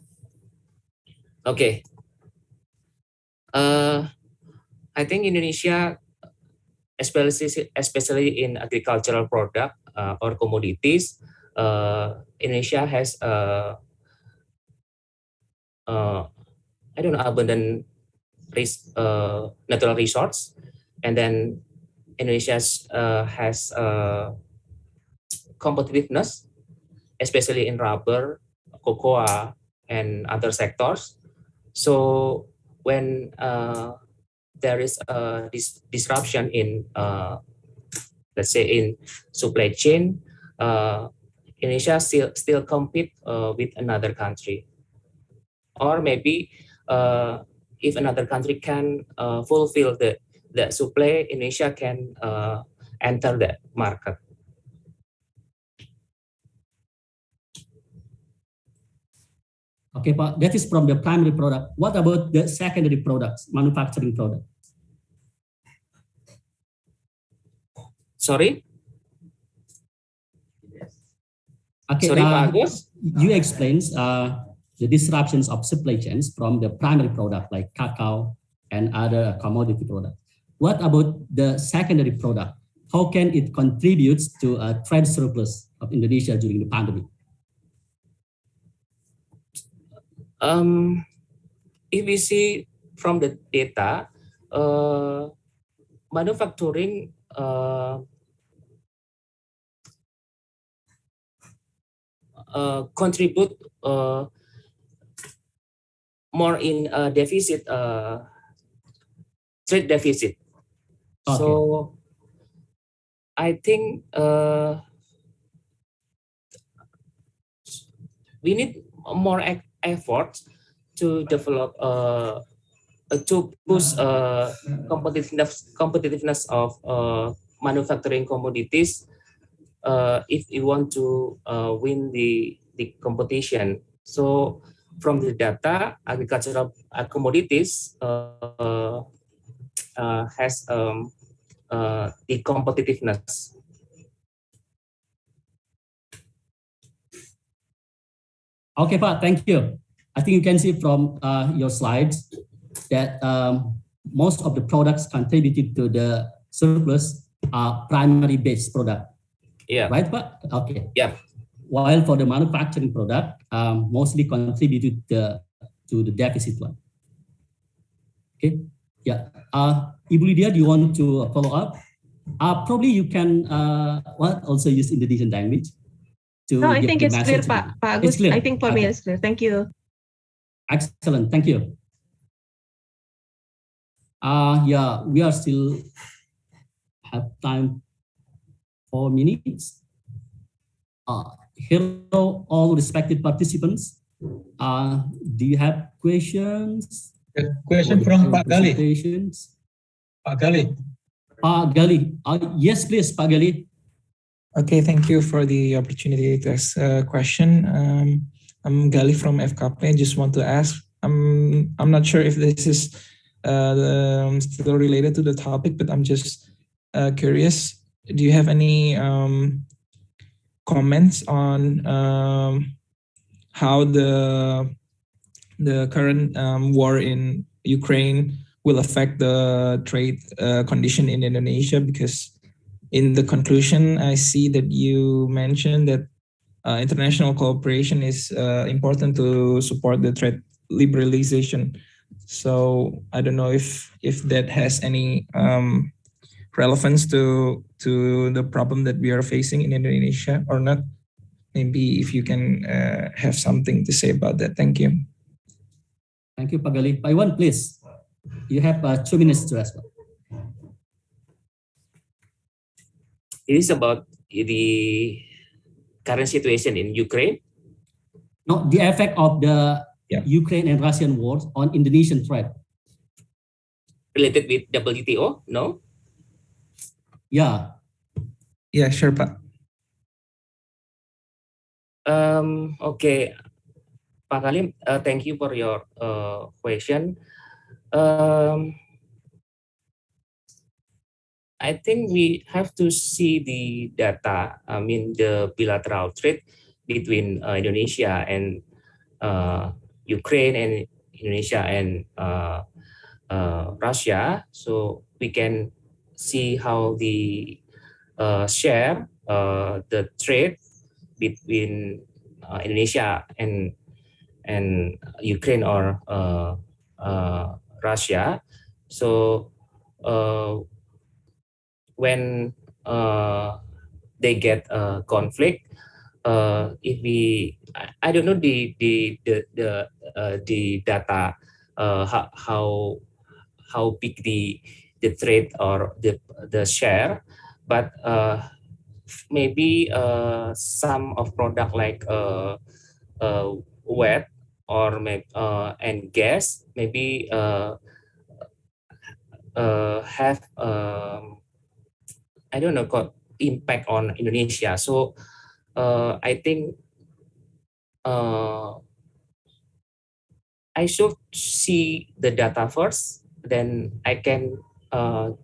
Okay. I think Indonesia, especially in agricultural product or commodities, Indonesia has I don't know, abundant natural resources, and then Indonesia has competitiveness, especially in rubber, cocoa, and other sectors. So when there is a disruption in, let's say, in supply chain, Indonesia still compete with another country. Or maybe if another country can fulfill the supply, Indonesia can enter that market. Okay, Pak, that is from the primary product. What about the secondary products, manufacturing product? Sorry? Okay, sorry, Pak Agus? You explained the disruptions of supply chains from the primary product like cacao and other commodity products. What about the secondary product? How can it contribute to a trade surplus of Indonesia during the pandemic? If we see from the data, manufacturing contribute more in deficit, trade deficit. Okay. So I think we need more effort to develop to push competitiveness of manufacturing commodities if you want to win the competition. So from the data, agricultural commodities has the competitiveness. Okay, Pak, thank you. I think you can see from your slides that most of the products contributed to the surplus are primary based product. Yeah. Right, Pak? Okay. Yeah. While for the manufacturing product, mostly contributed to the deficit one. Okay. Yeah. Ibu Lydia, do you want to follow up? Probably you can also use Indonesian language to No, I give think the it's clear, message. Pak It's Agus. clear. I think for me Okay. it's clear. Thank you. Excellent. Thank you. Yeah, we are still have time 4 minutes. Hello, all respected participants. Do you have questions? Question from Pak Gali. Pak Gali. Pak Gali. Yes, please, Pak Gali. Okay, thank you for the opportunity to ask a question. I'm Gali from FKP. I just want to ask, I'm not sure if this is still related to the topic, but I'm just curious. Do you have any comments on how the current war in Ukraine will affect the trade condition in Indonesia? Because in the conclusion, I see that you mentioned that international cooperation is important to support the trade liberalization. So I don't know if that has any relevance to the problem that we are facing in Indonesia or not. Maybe if you can have something to say about that. Thank you. Thank you, Pak Gali. Pak Iwan, please. You have 2 minutes to respond. It is about the current situation in Ukraine. No, the effect of the Ukraine and Russian wars on Indonesian trade. Related with WTO? No? Yeah. Yeah, sure, Pak. Okay. Pak Kalim, thank you for your question. I think we have to see the data, I mean the bilateral trade between Indonesia and Ukraine and Indonesia and Russia. So we can see how the share the trade between Indonesia and Ukraine or Russia. So when they get a conflict, if we, I don't know the data, how big the trade or the share, but maybe some of product like wet or maybe and gas maybe have I don't know, got impact on Indonesia. So I think I should see the data first, then I can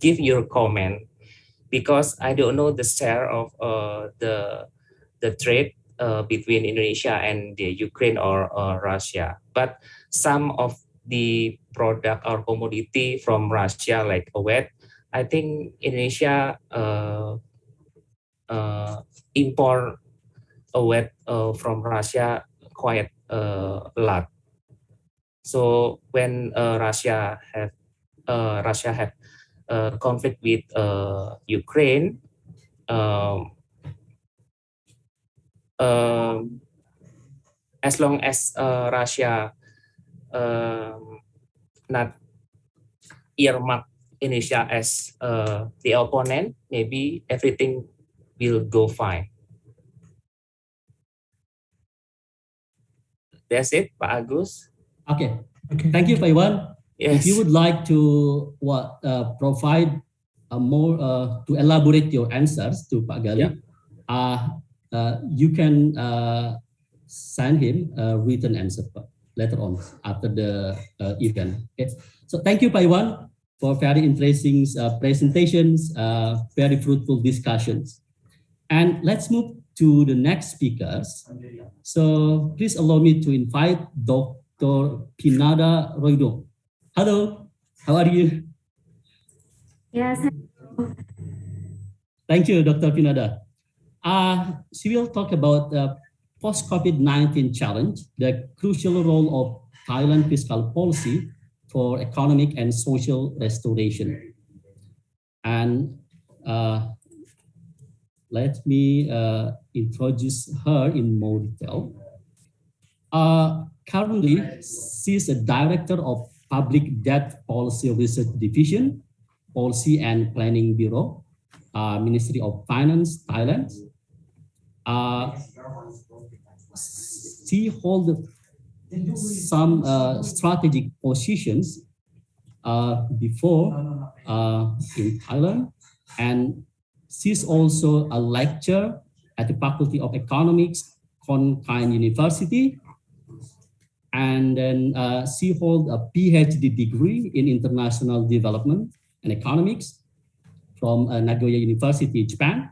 give your comment, because I don't know the share of the trade between Indonesia and the Ukraine or Russia. But some of the product or commodity from Russia, like wet, I think Indonesia import wet from Russia quite a lot. So when Russia have conflict with Ukraine, as long as Russia not earmark Indonesia as the opponent, maybe everything will go fine. That's it, Pak Agus. Okay. Thank you, Pak Iwan. Yes. If you would like to provide more to elaborate your answers to Pak Gali, you can send him a written answer later on after the event. Okay. So thank you, Pak Iwan, for very interesting presentations, very fruitful discussions. And let's move to the next speakers. So please allow me to invite Dr. Phanida Roidoung. Hello, how are you? Yes. Thank you, Dr. Phanida. She will talk about the post-COVID-19 challenge, the crucial role of Thailand fiscal policy for economic and social restoration. And let me introduce her in more detail. Currently, she's a director of Public Debt Policy Research Division, Policy and Planning Bureau, Ministry of Finance, Thailand. She holds some strategic positions before in Thailand, and she's also a lecturer at the Faculty of Economics, Konkan University, and then she holds a PhD degree in International Development and Economics from Nagoya University, Japan,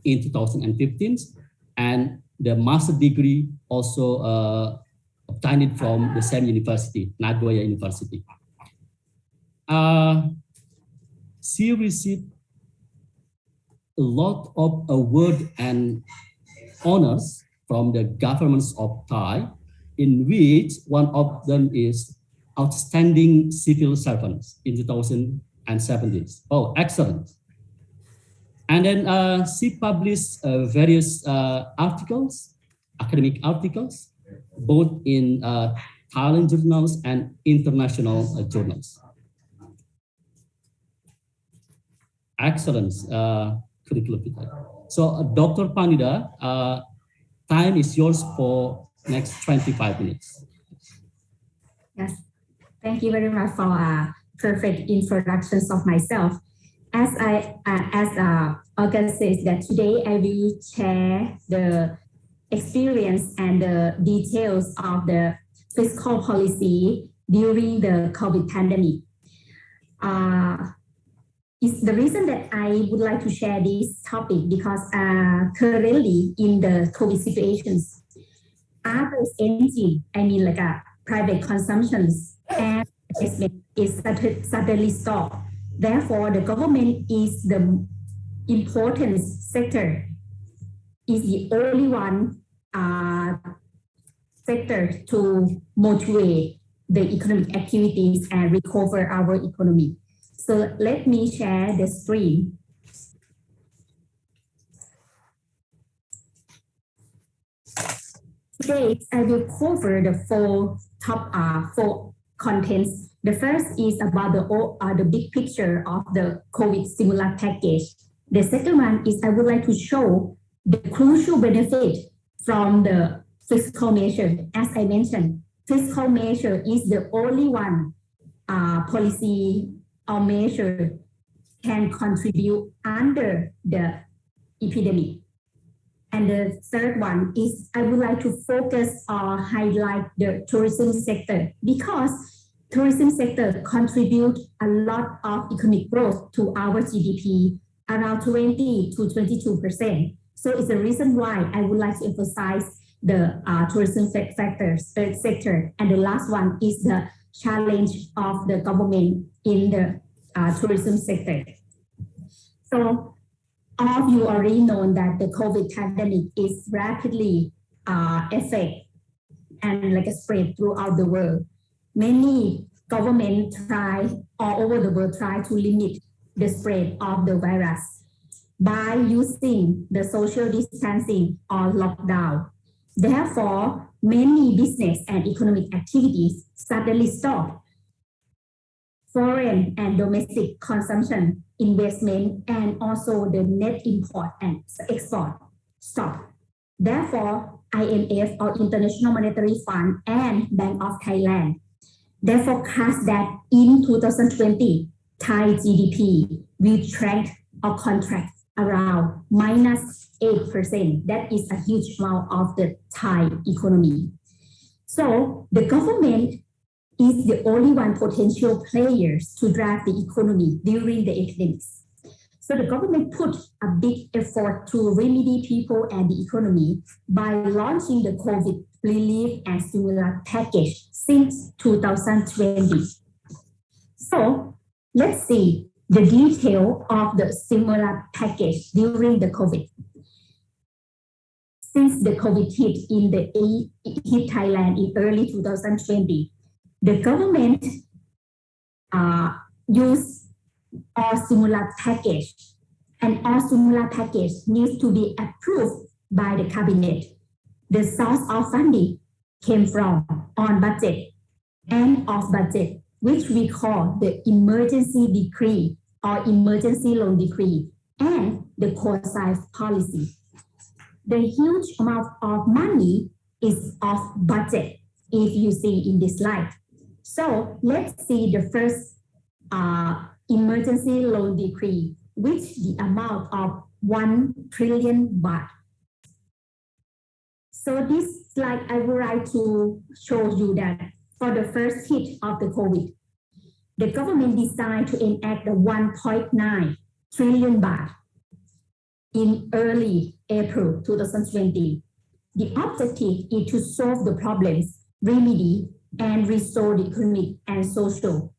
in 2015, and the master degree also obtained from the same university, Nagoya University. She received a lot of awards and honors from the governments of Thai, in which one of them is Outstanding Civil Servants in 2017. Oh, excellent. And then she published various articles, academic articles, both in Thailand journals and international journals. Excellent curriculum. So Dr. Phanida, time is yours for next 25 minutes. Yes, thank you very much for perfect introductions of myself. As August says, that today I will share the experience and the details of the fiscal policy during the COVID pandemic. It's the reason that I would like to share this topic because currently in the COVID situations, others engine, I mean like private consumptions and investment is suddenly stopped. Therefore, the government is the important sector, is the only one sector to motivate the economic activities and recover our economy. So let me share the screen. Today, I will cover the four contents. The first is about the big picture of the COVID stimulus package. The second one is I would like to show the crucial benefit from the fiscal measure. As I mentioned, fiscal measure is the only one policy or measure can contribute under the epidemic. And the third one is I would like to focus or highlight the tourism sector because tourism sector contribute a lot of economic growth to our GDP, around 20 to 22%. So it's the reason why I would like to emphasize the tourism sector. And the last one is the challenge of the government in the tourism sector. So all of you already know that the COVID pandemic is rapidly affect and like a spread throughout the world. Many governments try all over the world try to limit the spread of the virus by using the social distancing or lockdown. Therefore, many business and economic activities suddenly stop. Foreign and domestic consumption, investment, and also the net import and export stop. Therefore, IMF or International Monetary Fund and Bank of Thailand, they forecast that in 2020, Thai GDP will shrink or contract around -8%. That is a huge amount of the Thai economy. So the government is the only one potential players to drive the economy during the epidemics. So the government put a big effort to remedy people and the economy by launching the COVID relief and stimulus package since 2020. So let's see the detail of the stimulus package during the COVID. since the COVID hit Thailand in early 2020, the government used all stimulus package, and all stimulus package needs to be approved by the cabinet. The source of funding came from on budget and off budget, which we call the emergency decree or emergency loan decree and the quasi policy. The huge amount of money is off budget, if you see in this slide. So let's see the first emergency loan decree, which the amount of 1 trillion baht. So this slide, I would like to show you that for the first hit of the COVID, the government decided to enact the 1.9 trillion baht in early April 2020. The objective is to solve the problems, remedy, and restore the economic and social.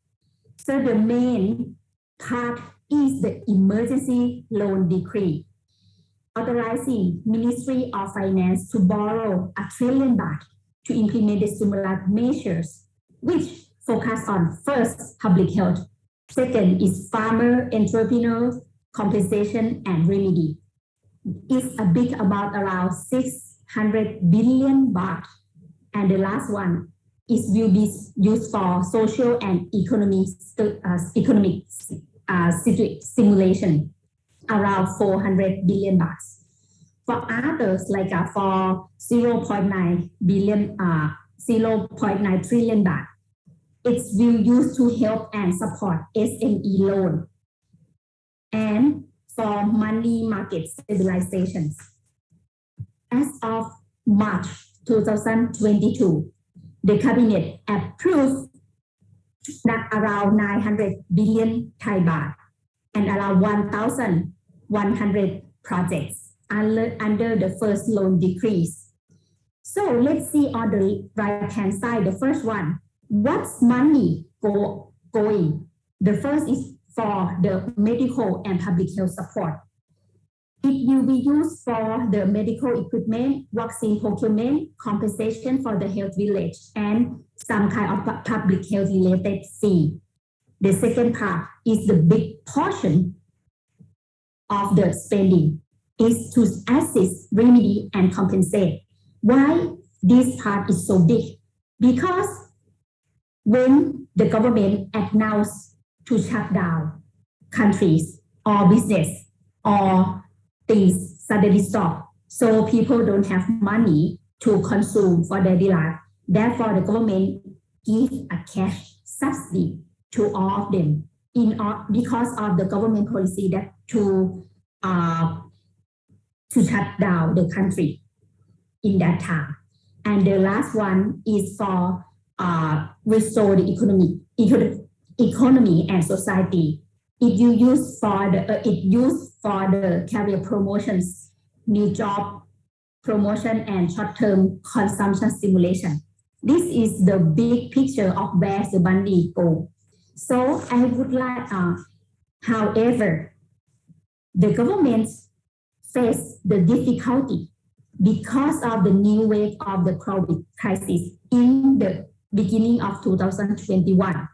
So the main part is the emergency loan decree, authorizing Ministry of Finance to borrow 1 trillion baht to implement the stimulus measures, which focus on first, public health. Second is farmer, entrepreneur, compensation and remedy. It's a big amount, around 600 billion baht. And the last one will be used for social and economic stimulation, around 400 billion baht. For others, like for 0.9 trillion baht, it will use to help and support SME loan and for money market stabilizations. As of March 2022, the cabinet approved around 900 billion Thai baht and around 1,100 projects under the first loan decrees. So let's see on the right-hand side, the first one, what's money going? The first is for the medical and public health support. It will be used for the medical equipment, vaccine procurement, compensation for the health village, and some kind of public health related fee. The second part is the big portion of the spending is to assist, remedy, and compensate. Why this part is so big? Because when the government announced to shut down countries or business or things suddenly stop, so people don't have money to consume for their daily life. Therefore, the government gives a cash subsidy to all of them because of the government policy that to shut down the country in that time. And the last one is for restore the economy and society. It used for the career promotions, new job promotion, and short-term consumption stimulation. This is the big picture of where the money go. So I would like, however, the government faced the difficulty because of the new wave of the COVID crisis in the beginning of 2021.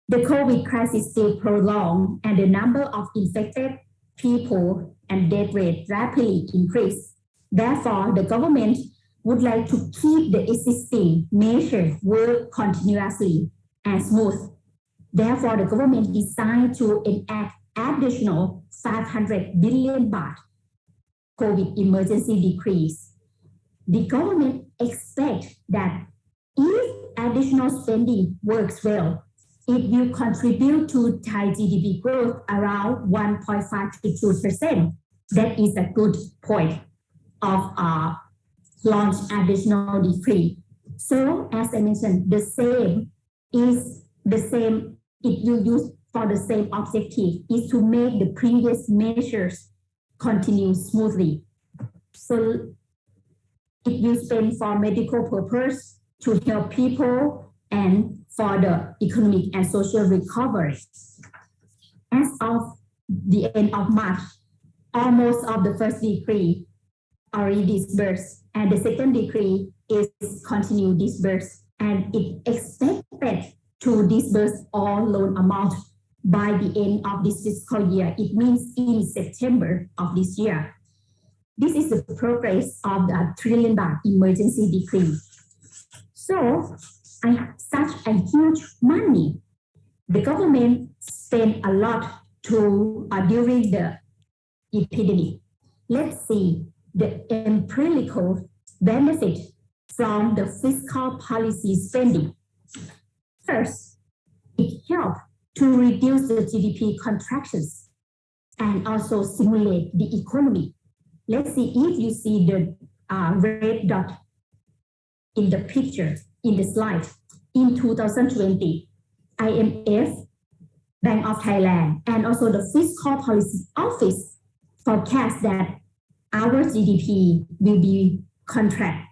The COVID crisis still prolonged and the number of infected people and death rate rapidly increased. Therefore, the government would like to keep the existing measures work continuously and smooth. Therefore, the government decided to enact additional 500 billion baht COVID emergency decrees. The government expects that if additional spending works well, it will contribute to Thai GDP growth around 1.5 to 2%. That is a good point of launch additional decree. So as I mentioned, it will use for the same objective, is to make the previous measures continue smoothly. So it will spend for medical purpose to help people and for the economic and social recovery. As of the end of March, almost of the first decree already disbursed, and the second decree is continue disbursed, and it expected to disburse all loan amount by the end of this fiscal year. It means in September of this year. This is the progress of the ₱1 trillion emergency decree. So, such a huge money, the government spent a lot to during the epidemic. Let's see the empirical benefit from the fiscal policy spending. First, it helped to reduce the GDP contractions and also stimulate the economy. Let's see if you see the red dot in the picture, in the slide. In 2020, IMF, Bank of Thailand, and also the Fiscal Policy Office forecast that our GDP will be contract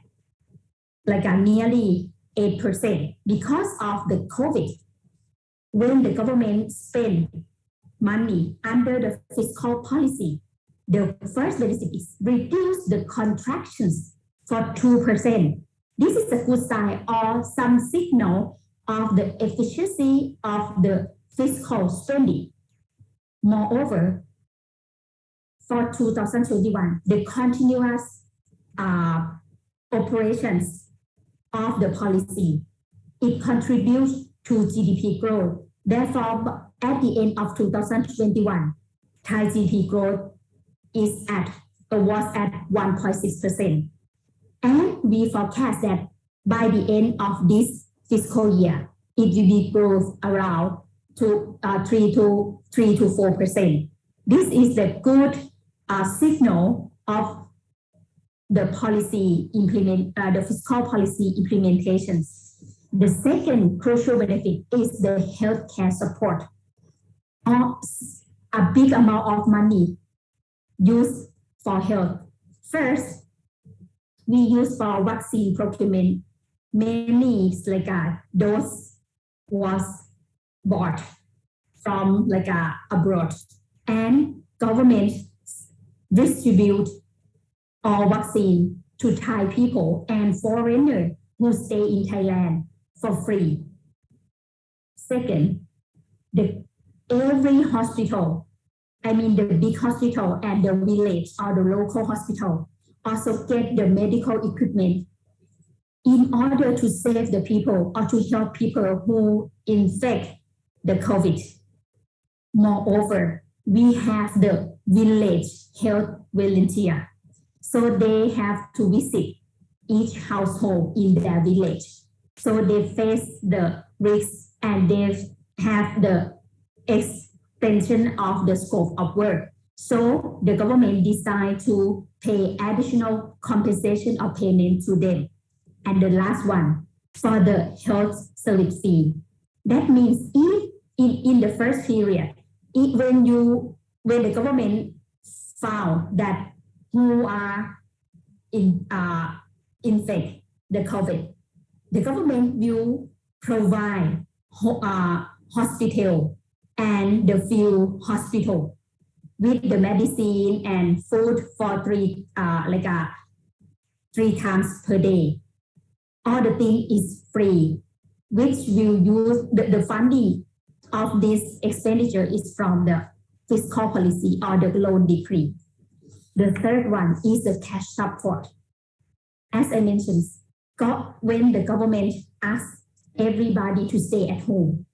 like nearly 8% because of the COVID. When the government spend money under the fiscal policy, the first benefit is reduce the contractions for 2%. This is a good sign or some signal of the efficiency of the fiscal spending. Moreover, for 2021, the continuous operations of the policy, it contributes to GDP growth. Therefore, at the end of 2021, Thai GDP growth was at 1.6%. And we forecast that by the end of this fiscal year, it will be growth around 3 to 4%. This is the good signal of the policy the fiscal policy implementations. The second crucial benefit is the healthcare support. A big amount of money used for health. First, we use for vaccine procurement. Many dose was bought from abroad, and government distribute all vaccine to Thai people and foreigners who stay in Thailand for free. Second, every hospital, the big hospital and the village or the local hospital also get the medical equipment in order to save the people or to help people who infect the COVID. Moreover, we have the village health volunteer. So they have to visit each household in their village. So they face the risks and they have the extension of the scope of work. So the government decided to pay additional compensation or payment to them. And the last one, for the health service fee. That means if in the first period, when the government found that who are infect the COVID, the government will provide hospital and the field hospital with the medicine and food for 3 times per day. All the thing is free, which will use the funding of this expenditure is from the fiscal policy or the loan decree. The third one is the cash support. As I mentioned, when the government asks everybody to stay at home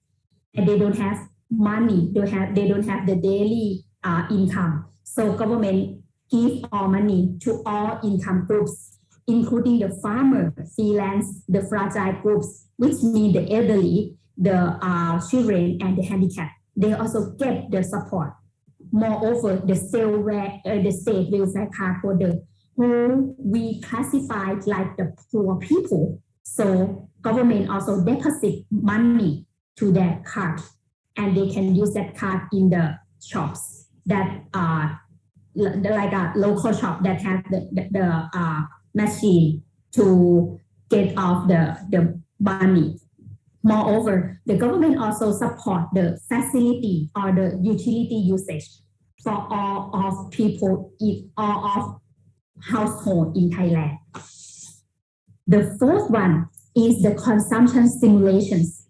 and they don't have money, they don't have the daily income. So government give all money to all income groups, including the farmer, freelance, the fragile groups, which mean the elderly, the children, and the handicapped. They also get the support. Moreover, the state welfare card holder, who we classify like the poor people. So government also deposit money to their card, and they can use that card in the shops that are like a local shop that have the machine to get off the money. Moreover, the government also support the facility or the utility usage for all of people, all of household in Thailand. The fourth one is the consumption stimulations.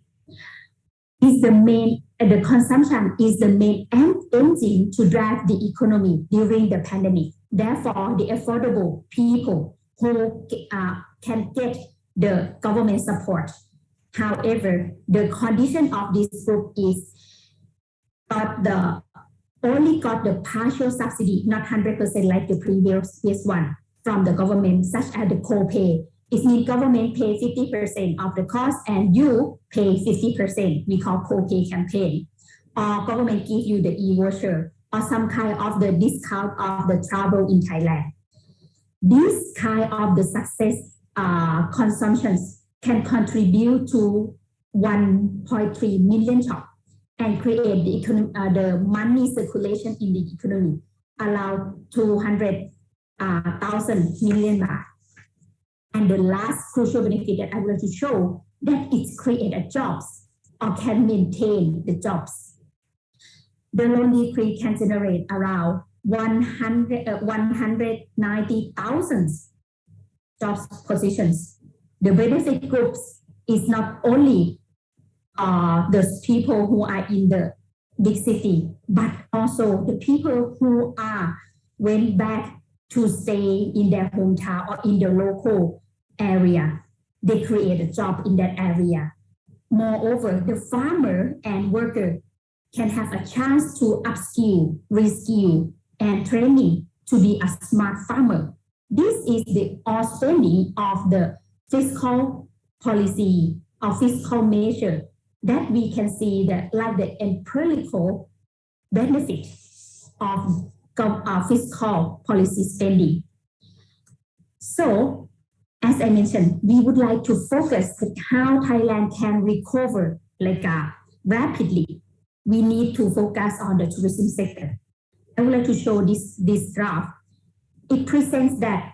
The consumption is the main engine to drive the economy during the pandemic. Therefore, the affordable people who can get the government support. However, the condition of this group is only got the partial subsidy, not 100% like the previous one from the government, such as the co-pay. It means government pay 50% of the cost and you pay 50%. We call co-pay campaign. Or government give you the e-voucher or some kind of the discount of the travel in Thailand. This kind of the success consumptions can contribute to 1.3 million jobs and create the money circulation in the economy, around 200,000 million baht. And the last crucial benefit that I would like to show that it created jobs or can maintain the jobs. The loan decree can generate around 190,000 jobs positions. The benefit groups is not only the people who are in the big city, but also the people who went back to stay in their hometown or in the local area. They create a job in that area. Moreover, the farmer and worker can have a chance to upskill, reskill, and training to be a smart farmer. This is the outstanding of the fiscal policy or fiscal measure that we can see that like the empirical benefit of fiscal policy spending. So, as I mentioned, we would like to focus on how Thailand can recover rapidly. We need to focus on the tourism sector. I would like to show this graph. It presents that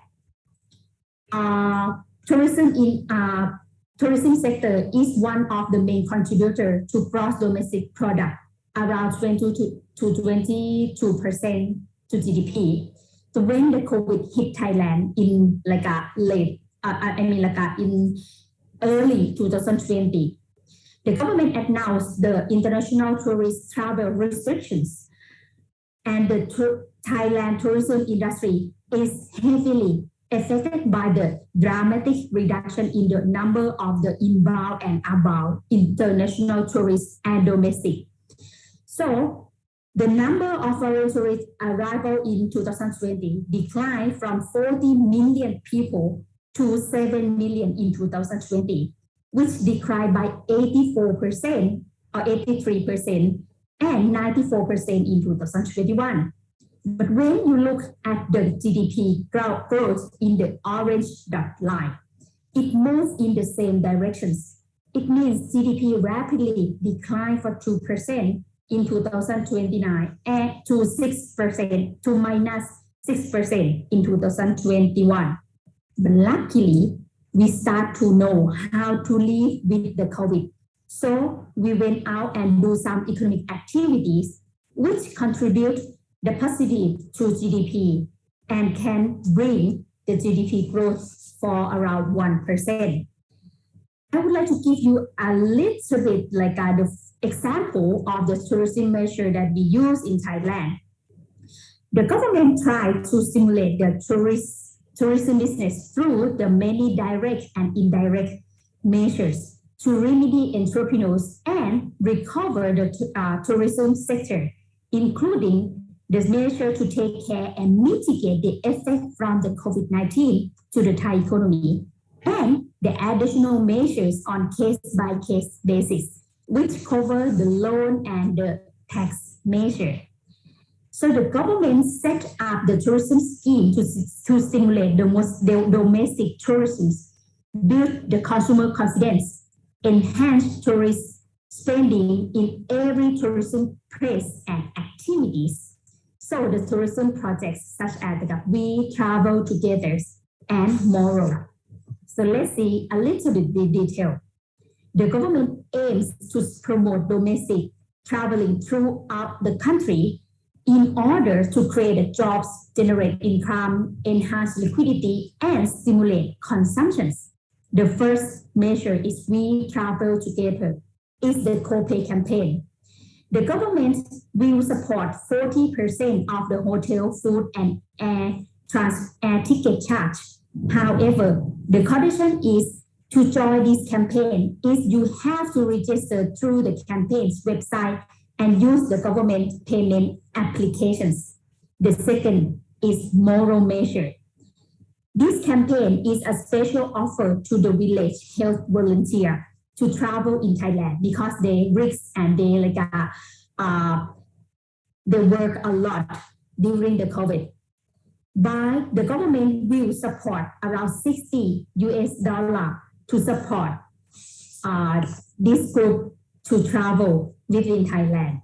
tourism sector is one of the main contributors to gross domestic product, around 22% to GDP. So when the COVID hit Thailand in in early 2020, the government announced the international tourist travel restrictions, and the Thailand tourism industry is heavily affected by the dramatic reduction in the number of the inbound and outbound international tourists and domestic. So the number of foreign tourist arrival in 2020 declined from 40 million people to 7 million in 2020, which declined by 84% or 83% and 94% in 2021. But when you look at the GDP growth in the orange dot line, it moves in the same directions. It means GDP rapidly declined from 2% in 2029 and to 6% to minus 6% in 2021. But luckily, we start to know how to live with the COVID. So we went out and do some economic activities which contribute the positive to GDP and can bring the GDP growth for around 1%. I would like to give you a little bit the example of the tourism measure that we use in Thailand. The government tried to stimulate the tourism business through the many direct and indirect measures to remedy entrepreneurs and recover the tourism sector, including the measure to take care and mitigate the effect from the COVID-19 to the Thai economy, and the additional measures on case-by-case basis, which cover the loan and the tax measure. So the government set up the tourism scheme to stimulate the domestic tourism, build the consumer confidence, enhance tourist spending in every tourism place and activities. So the tourism projects such as the We Travel Together and more. So let's see a little bit the detail. The government aims to promote domestic traveling throughout the country in order to create jobs, generate income, enhance liquidity, and stimulate consumptions. The first measure is We Travel Together, is the co-pay campaign. The government will support 40% of the hotel, food, and air ticket charge. However, the condition is to join this campaign is you have to register through the campaign's website and use the government payment applications. The second is moral measure. This campaign is a special offer to the village health volunteer to travel in Thailand because they risk and they work a lot during the COVID. But the government will support around $60 to support this group to travel within Thailand.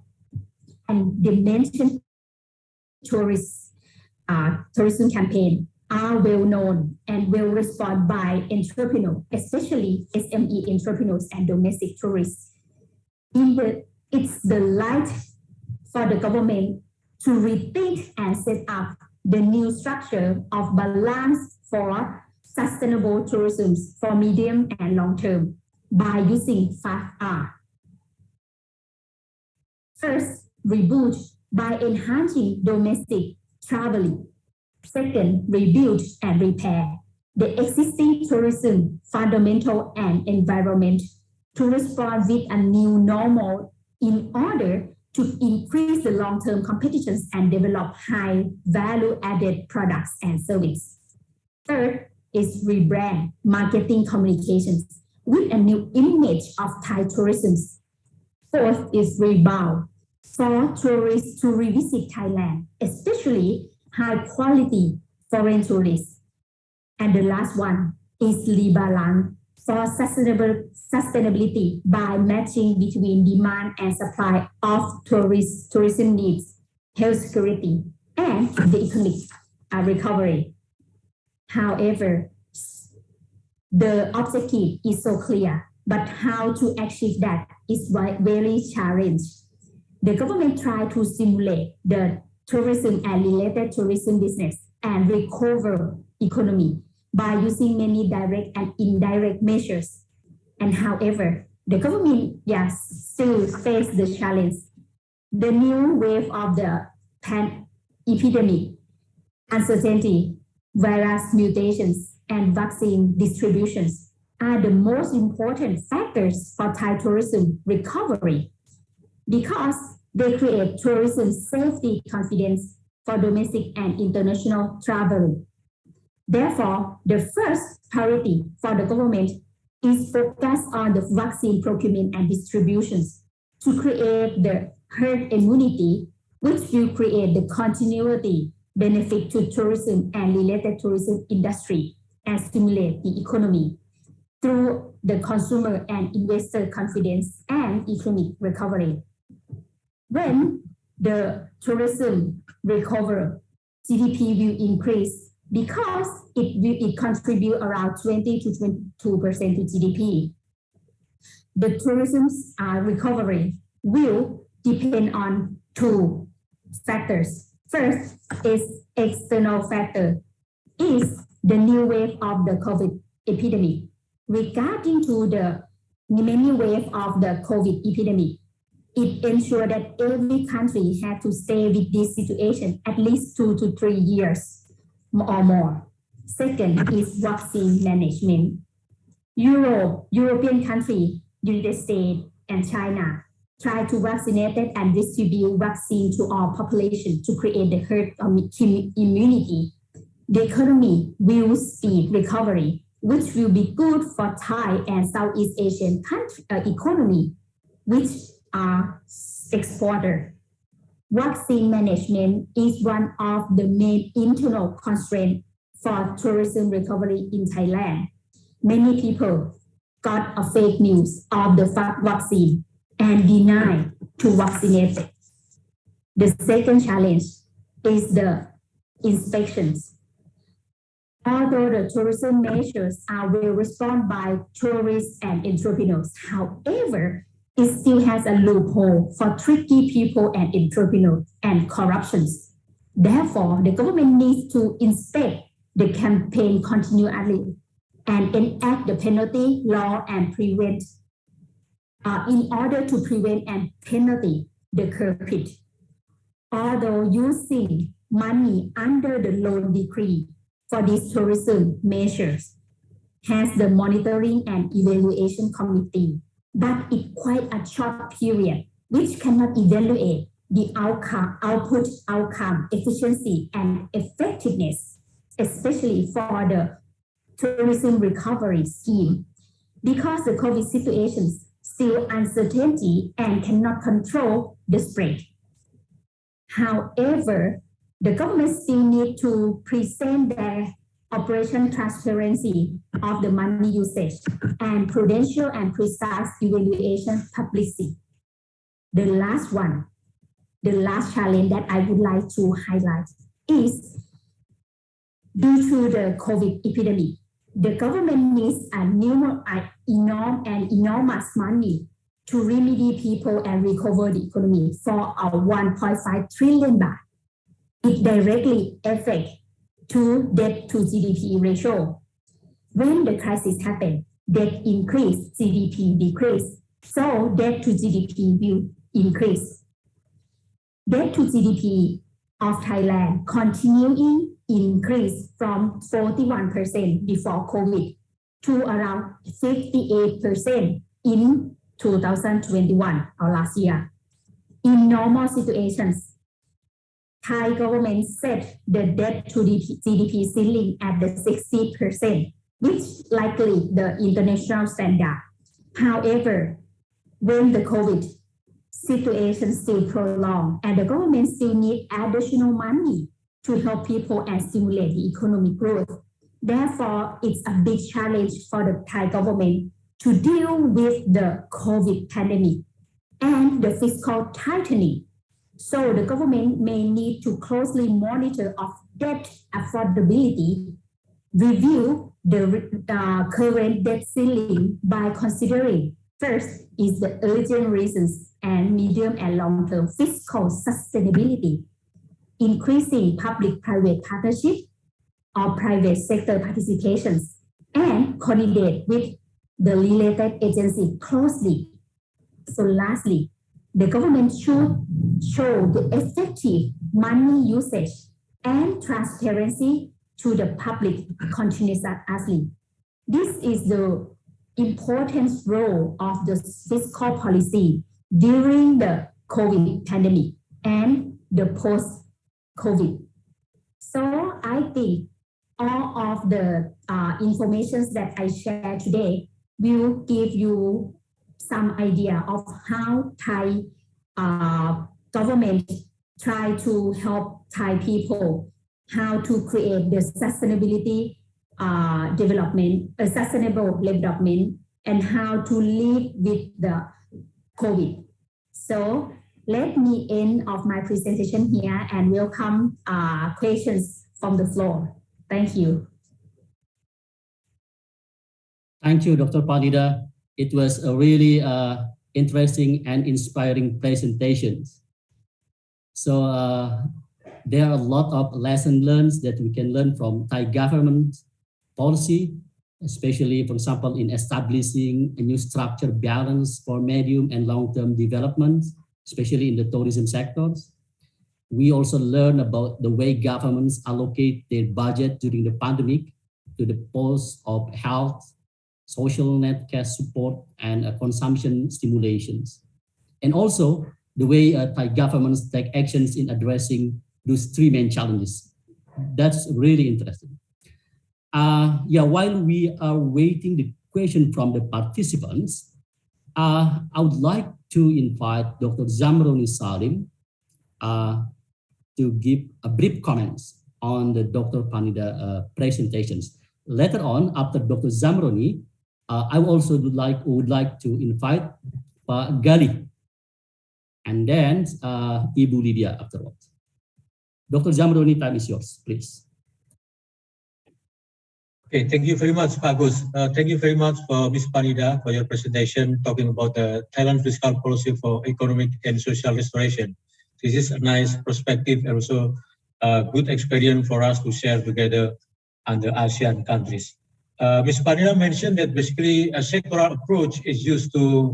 And the mentioned tourism campaign are well known and well responded by entrepreneurs, especially SME entrepreneurs and domestic tourists. It's the light for the government to rethink and set up the new structure of balance for sustainable tourism for medium and long term by using 5R. First, reboot by enhancing domestic traveling. Second, rebuild and repair the existing tourism fundamental and environment to respond with a new normal in order to increase the long-term competitions and develop high value-added products and services. Third is rebrand marketing communications with a new image of Thai tourism. Fourth is rebound for tourists to revisit Thailand, especially high-quality foreign tourists. And the last one is rebalance for sustainability by matching between demand and supply of tourism needs, health security, and the economic recovery. However, the objective is so clear, but how to achieve that is very challenging. The government tried to stimulate the tourism and related tourism business and recover economy by using many direct and indirect measures. And however, the government still face the challenge. The new wave of the epidemic, uncertainty, virus mutations, and vaccine distributions are the most important factors for Thai tourism recovery because they create tourism safety confidence for domestic and international travel. Therefore, the first priority for the government is focus on the vaccine procurement and distributions to create the herd immunity, which will create the continuity benefit to tourism and related tourism industry and stimulate the economy through the consumer and investor confidence and economic recovery. When the tourism recovers, GDP will increase because it contributes around 20 to 22% to GDP. The tourism recovery will depend on two factors. First is external factor, is the new wave of the COVID epidemic. Regarding to the many waves of the COVID epidemic, it ensured that every country had to stay with this situation at least 2 to 3 years or more. Second is vaccine management. European countries, United States, and China try to vaccinate and distribute vaccine to all population to create the herd immunity. The economy will speed recovery, which will be good for Thai and Southeast Asian economy, which are exporter. Vaccine management is one of the main internal constraints for tourism recovery in Thailand. Many people got a fake news of the vaccine and deny to vaccinate. The second challenge is the inspections. Although the tourism measures are well responded by tourists and entrepreneurs, however, it still has a loophole for tricky people and entrepreneurs and corruptions. Therefore, the government needs to inspect the campaign continually and enact the penalty law and prevent, in order to prevent and penalty the culprit. Although using money under the loan decree for these tourism measures has the monitoring and evaluation committee, but it's quite a short period which cannot evaluate the outcome, efficiency, and effectiveness, especially for the tourism recovery scheme, because the COVID situation is still uncertainty and cannot control the spread. However, the government still need to present their operation transparency of the money usage and prudential and precise evaluation publicity. The last one, the last challenge that I would like to highlight is due to the COVID epidemic, the government needs enormous money to remedy people and recover the economy for our 1.5 trillion baht. It directly affects to debt to GDP ratio. When the crisis happened, debt increased, GDP decreased. So debt to GDP will increase. Debt to GDP of Thailand continuing increase from 41% before COVID to around 58% in 2021 or last year. In normal situations, Thai government set the debt to GDP ceiling at the 60%, which likely the international standard. However, when the COVID situation still prolonged and the government still need additional money to help people and stimulate the economic growth. Therefore, it's a big challenge for the Thai government to deal with the COVID pandemic and the fiscal tightening. So the government may need to closely monitor of debt affordability, review the current debt ceiling by considering first is the urgent reasons and medium and long-term fiscal sustainability, increasing public-private partnership or private sector participations, and coordinate with the related agency closely. So lastly, the government should show the effective money usage and transparency to the public continuously. This is the important role of the fiscal policy during the COVID pandemic and the post-COVID. So I think all of the information that I share today will give you some idea of how Thai government try to help Thai people, how to create the sustainability development, sustainable development, and how to live with the COVID. So let me end of my presentation here and welcome questions from the floor. Thank you. Thank you, Dr. Phanida. It was a really interesting and inspiring presentation. So there are a lot of lessons learned that we can learn from Thai government policy, especially, for example, in establishing a new structure balance for medium and long-term development, especially in the tourism sectors. We also learn about the way governments allocate their budget during the pandemic to the post of health, social net care support, and consumption stimulations. And also the way Thai governments take actions in addressing those three main challenges. That's really interesting. While we are waiting the question from the participants, I would like to invite Dr. Zamroni Salim to give a brief comments on the Dr. Phanida presentations. Later on, after Dr. Zamroni, I also would like to invite Pak Gali and then Ibu Lydia afterwards. Dr. Zamroni, time is yours, please. Okay, thank you very much, Pak Agus. Thank you very much for Ms. Phanida for your presentation talking about the Thailand fiscal policy for economic and social restoration. This is a nice perspective and also a good experience for us to share together under ASEAN countries. Ms. Phanida mentioned that basically a sectoral approach is used to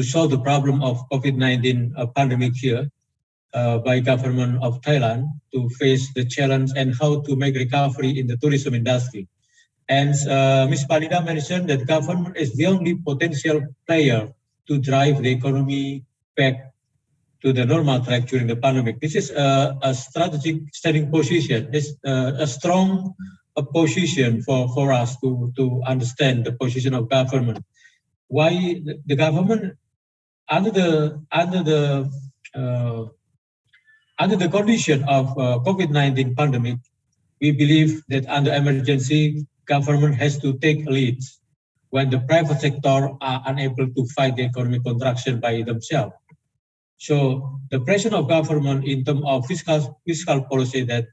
solve the problem of COVID-19 pandemic here by government of Thailand to face the challenge and how to make recovery in the tourism industry. And Ms. Phanida mentioned that government is the only potential player to drive the economy back to the normal track during the pandemic. This is a strategic standing position. It's a strong position for us to understand the position of government. Why the government under the condition of COVID-19 pandemic, we believe that under emergency, government has to take leads when the private sector are unable to fight the economic contraction by themselves. So the pressure of government in terms of fiscal policy that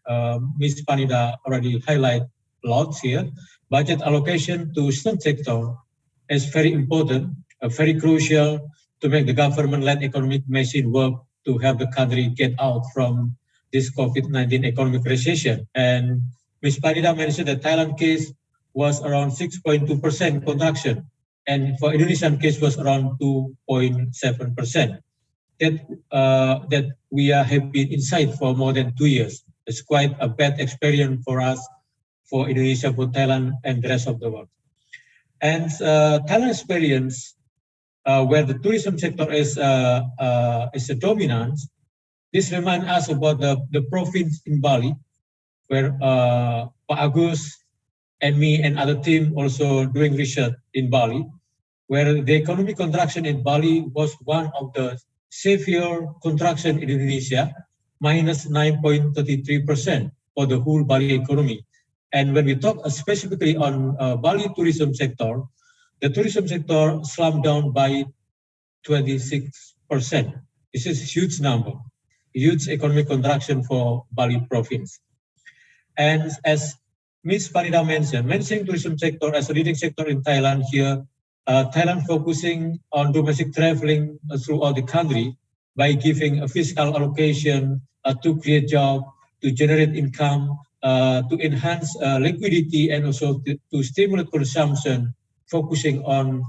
Ms. Phanida already highlighted lots here, budget allocation to some sector is very important, very crucial to make the government-led economic machine work to help the country get out from this COVID-19 economic recession. And Ms. Phanida mentioned that Thailand case was around 6.2% contraction, and for Indonesian case was around 2.7%. That we have been inside for more than 2 years. It's quite a bad experience for us, for Indonesia, for Thailand, and the rest of the world. And Thailand experience, where the tourism sector is a dominant, this reminds us about the province in Bali, where Pak Agus and me and other team also doing research in Bali, where the economic contraction in Bali was one of the severe contraction in Indonesia, minus 9.33% for the whole Bali economy. And when we talk specifically on Bali tourism sector, the tourism sector slumped down by 26%. This is a huge number, huge economic contraction for Bali province. And as Ms. Phanida mentioned tourism sector as a leading sector in Thailand here, Thailand focusing on domestic traveling throughout the country by giving a fiscal allocation to create jobs, to generate income, to enhance liquidity, and also to stimulate consumption, focusing on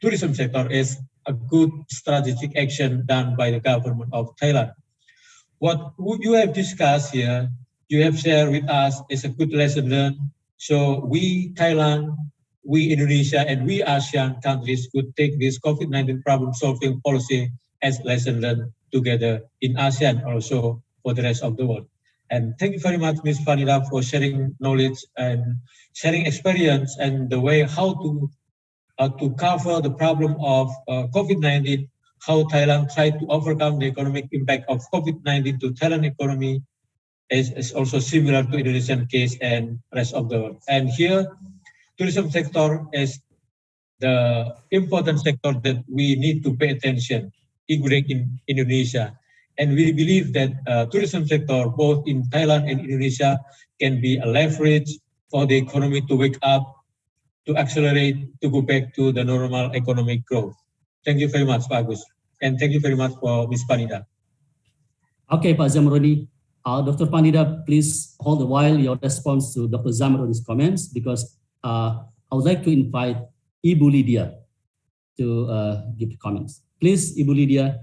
tourism sector is a good strategic action done by the government of Thailand. What you have discussed here, you have shared with us is a good lesson learned. So we Thailand, we Indonesia, and we ASEAN countries could take this COVID-19 problem solving policy as lesson learned together in ASEAN, also for the rest of the world. And thank you very much, Ms. Phanida, for sharing knowledge and sharing experience and the way how to cover the problem of COVID-19, how Thailand tried to overcome the economic impact of COVID-19 to Thailand economy is also similar to Indonesian case and rest of the world. And here, tourism sector is the important sector that we need to pay attention, including in Indonesia. And we believe that tourism sector, both in Thailand and Indonesia, can be a leverage for the economy to wake up, to accelerate, to go back to the normal economic growth. Thank you very much, Pak Agus. And thank you very much for Ms. Phanida. Okay, Pak Zamroni. Dr. Phanida, please hold a while your response to Dr. Zamroni's comments, because I would like to invite Ibu Lydia to give comments. Please, Ibu Lydia.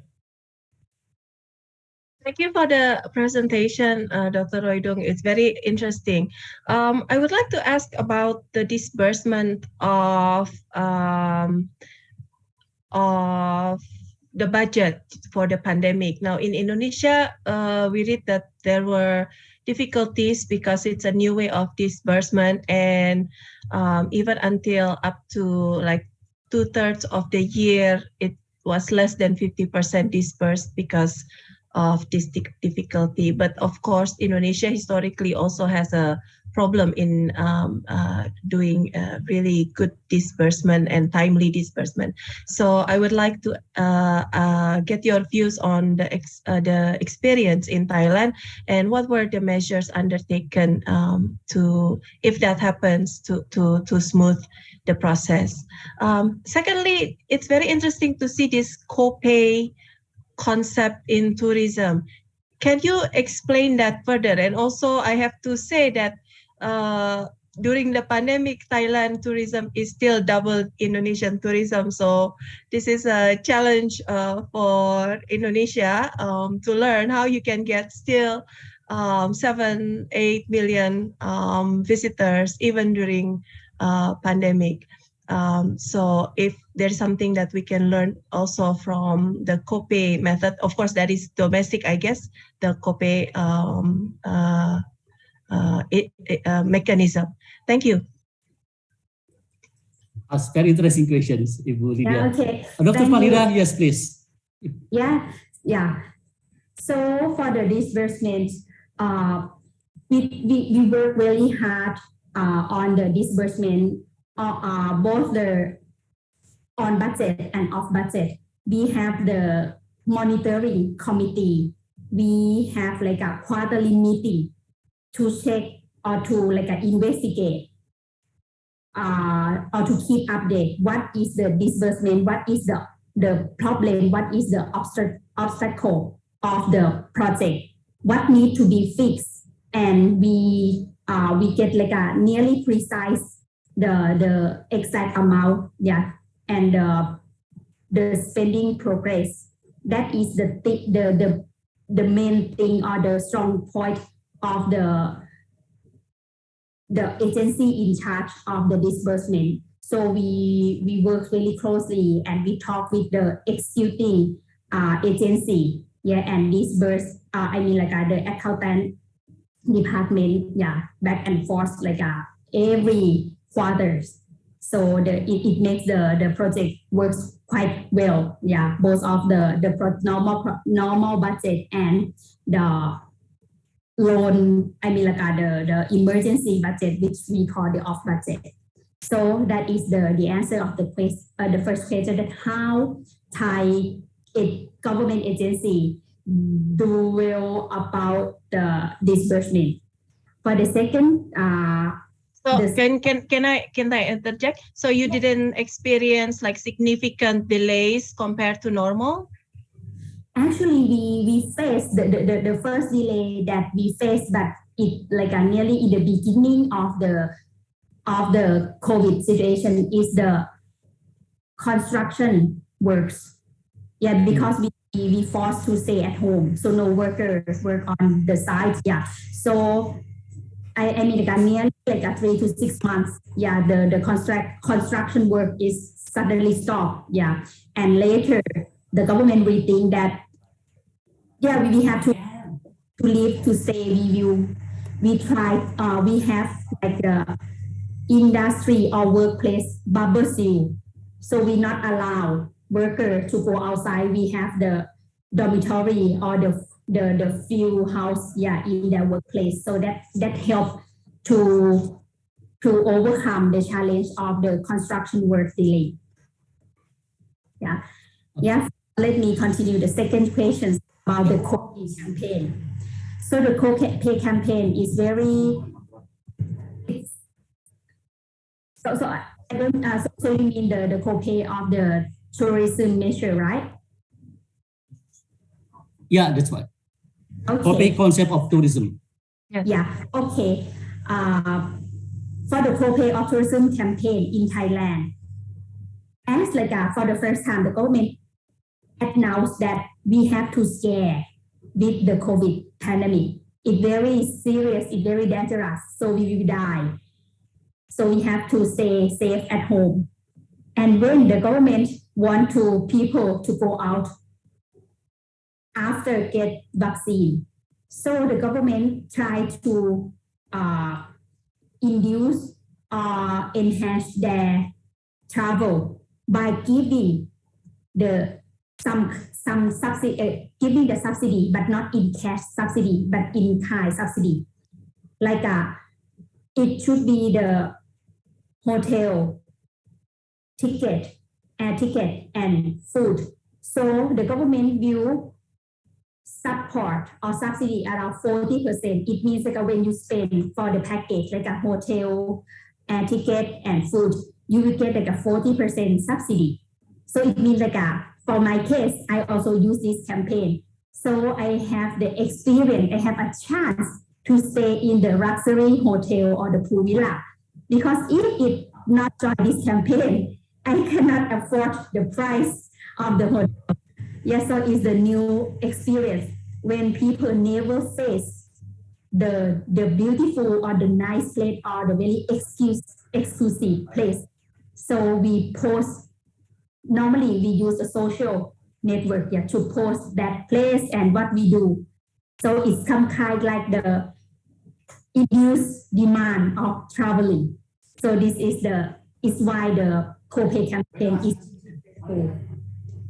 Thank you for the presentation, Dr. Roidoung. It's very interesting. I would like to ask about the disbursement of the budget for the pandemic. Now, in Indonesia, we read that there were difficulties because it's a new way of disbursement, and even until up to like 2/3 of the year, it was less than 50% dispersed because of this difficulty. But of course, Indonesia historically also has a problem in doing really good disbursement and timely disbursement. So I would like to get your views on the experience in Thailand and what were the measures undertaken to, if that happens, to smooth the process. Secondly, it's very interesting to see this co-pay concept in tourism. Can you explain that further? And also, I have to say that during the pandemic, Thailand tourism is still double Indonesian tourism. So this is a challenge for Indonesia to learn how you can get still 7-8 million visitors even during pandemic. So if there's something that we can learn also from the co-pay method, of course, that is domestic, I guess, the co-pay mechanism. Thank you. That's very interesting questions, Ibu Lydia. Yeah, okay. Dr. Phanida, yes, please. Yeah. So for the disbursement, we work really hard on the disbursement, both the on budget and off budget. We have the monitoring committee. We have like a quarterly meeting to check or to like investigate or to keep update. What is the disbursement? What is the problem? What is the obstacle of the project? What needs to be fixed? And we get like a nearly precise the exact amount, and the spending progress. That is the main thing or the strong point of the agency in charge of the disbursement. So we work really closely and we talk with the executing agency, and disburse. The accountant department, back and forth every quarters. So it makes the project works quite well. Both of the normal budget and the loan, the emergency budget, which we call the off budget. So that is the answer of the first question, that how Thai government agency do well about the disbursement. For the second, so can I interject? So you didn't experience like significant delays compared to normal? Actually, we faced the first delay that we faced, but it nearly in the beginning of the COVID situation is the construction works. Because we forced to stay at home, so no workers work on the site. So nearly 3 to 6 months. The construction work is suddenly stopped. And later the government rethink that. We have to leave to stay. We try. We have the industry or workplace bubble seal, so we not allow worker to go outside. We have the dormitory or the few house in the workplace, so that help to overcome the challenge of the construction work delay. Let me continue the second question about the co-pay campaign. So the co-pay campaign is very so you mean the co-pay of the tourism measure, right? Yeah, that's right. Okay. Co-pay concept of tourism. Okay. For the co-pay of tourism campaign in Thailand, as for the first time, the government announced that we have to scare with the COVID pandemic. It's very serious, it's very dangerous, so we will die. So we have to stay safe at home. And when the government want people to go out after get vaccine, so the government try to induce or enhance their travel by giving some subsidy, giving the subsidy, but not in cash subsidy, but in kind subsidy, it should be the hotel ticket, air ticket, and food. So the government will support or subsidy around 40%. It means like when you spend for the package, like a hotel, air ticket, and food, you will get like a 40% subsidy. So it means like for my case, I also use this campaign. So I have the experience, I have a chance to stay in the luxury hotel or the pool villa. Because if it not join this campaign, I cannot afford the price of the hotel. Yes, so it's the new experience when people never face the beautiful or the nice place or the very exclusive place. So we post, normally we use a social network to post that place and what we do. So it's some kind like the induced demand of traveling. So this is why the co-pay campaign is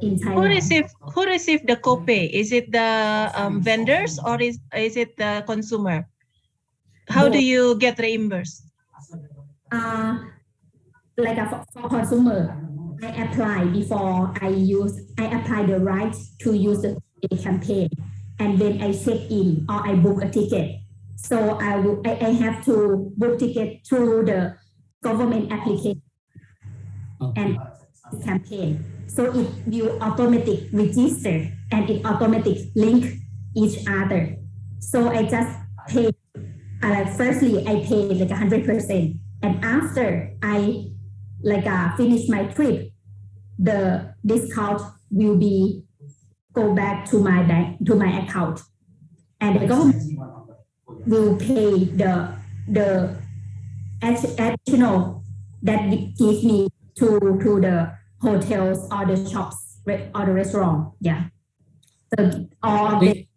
in Thailand. Who receive the co-pay? Is it the vendors or is it the consumer? How do you get reimbursed? Like for consumer, I apply before I apply the right to use the campaign, and then I check in or I book a ticket. So I have to book ticket through the government application and campaign. So it will automatic register and it automatic link each other. So I just pay. Firstly, I pay like 100%, and after I finish my trip, the discount will be go back to my bank, to my account, and the government will pay the additional that gives me to the hotels or the shops or the restaurant. Yeah, so all they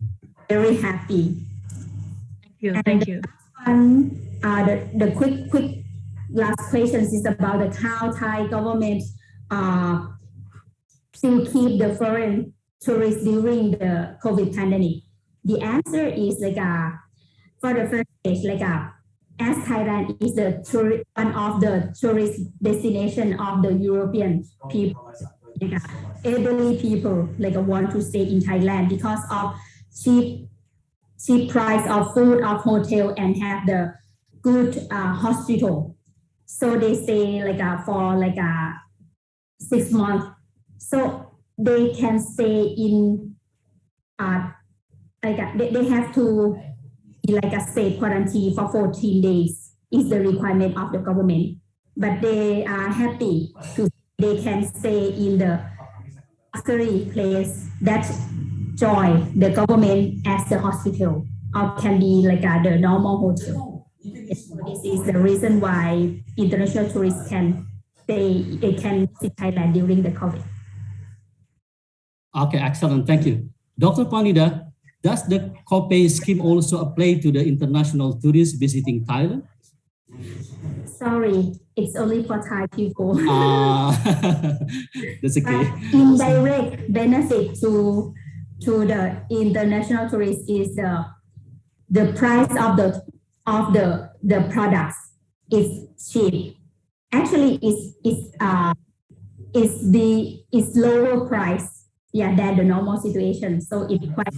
very happy. Thank you. The quick last questions is about the how Thai government still keep the foreign tourists during the COVID pandemic. The answer is for the first stage, as Thailand is one of the tourist destination of the European people, elderly people want to stay in Thailand because of cheap price of food, of hotel, and have the good hospital. So they stay for 6 months. So they can stay in they have to be a state quarantine for 14 days is the requirement of the government. But they are happy they can stay in the luxury place that join the government as the hospital or can be the normal hotel. So this is the reason why international tourists can visit Thailand during the COVID. Okay, excellent. Thank you. Dr. Phanida, does the co-pay scheme also apply to the international tourists visiting Thailand? Sorry, it's only for Thai people. That's okay. But indirect benefit to the international tourists is the price of the products is cheap. Actually, it's lower price than the normal situation. So it quite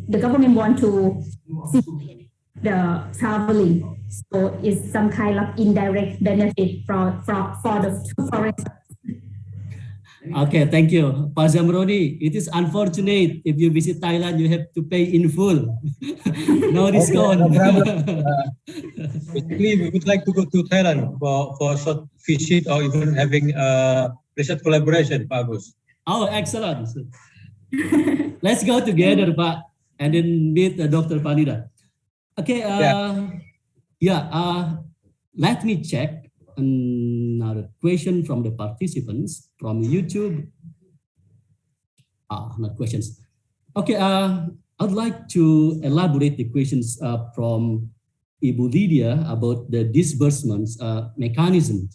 the government want to stimulate the traveling. So it's some kind of indirect benefit for the foreign. Okay, thank you. Pak Zamroni, it is unfortunate if you visit Thailand, you have to pay in full. No discount. Okay, no problem. Basically, we would like to go to Thailand for a short visit or even having research collaboration, Pak Agus. Oh, excellent. Let's go together, Pak, and then meet Dr. Phanida. Okay, let me check another question from the participants from YouTube. Not questions. Okay, I'd like to elaborate the questions from Ibu Lydia about the disbursements mechanism.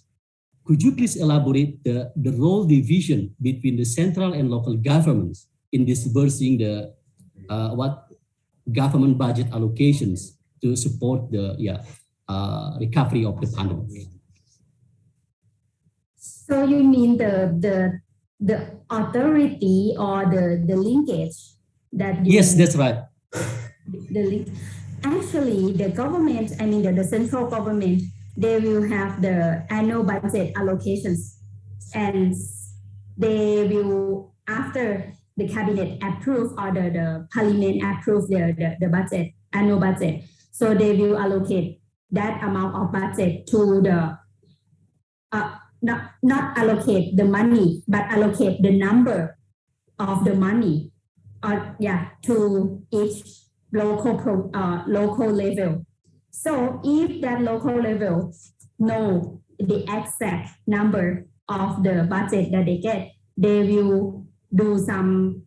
Could you please elaborate the role division between the central and local governments in disbursing the government budget allocations to support the recovery of the pandemic. So you mean the authority or the linkage that you, yes, that's right. Actually, the government, I mean the central government, they will have the annual budget allocations, and they will, after the cabinet approve or the parliament approve the budget, annual budget, so they will allocate that amount of budget to the not allocate the money, but allocate the number of the money, to each local level. So if that local level know the exact number of the budget that they get, they will do some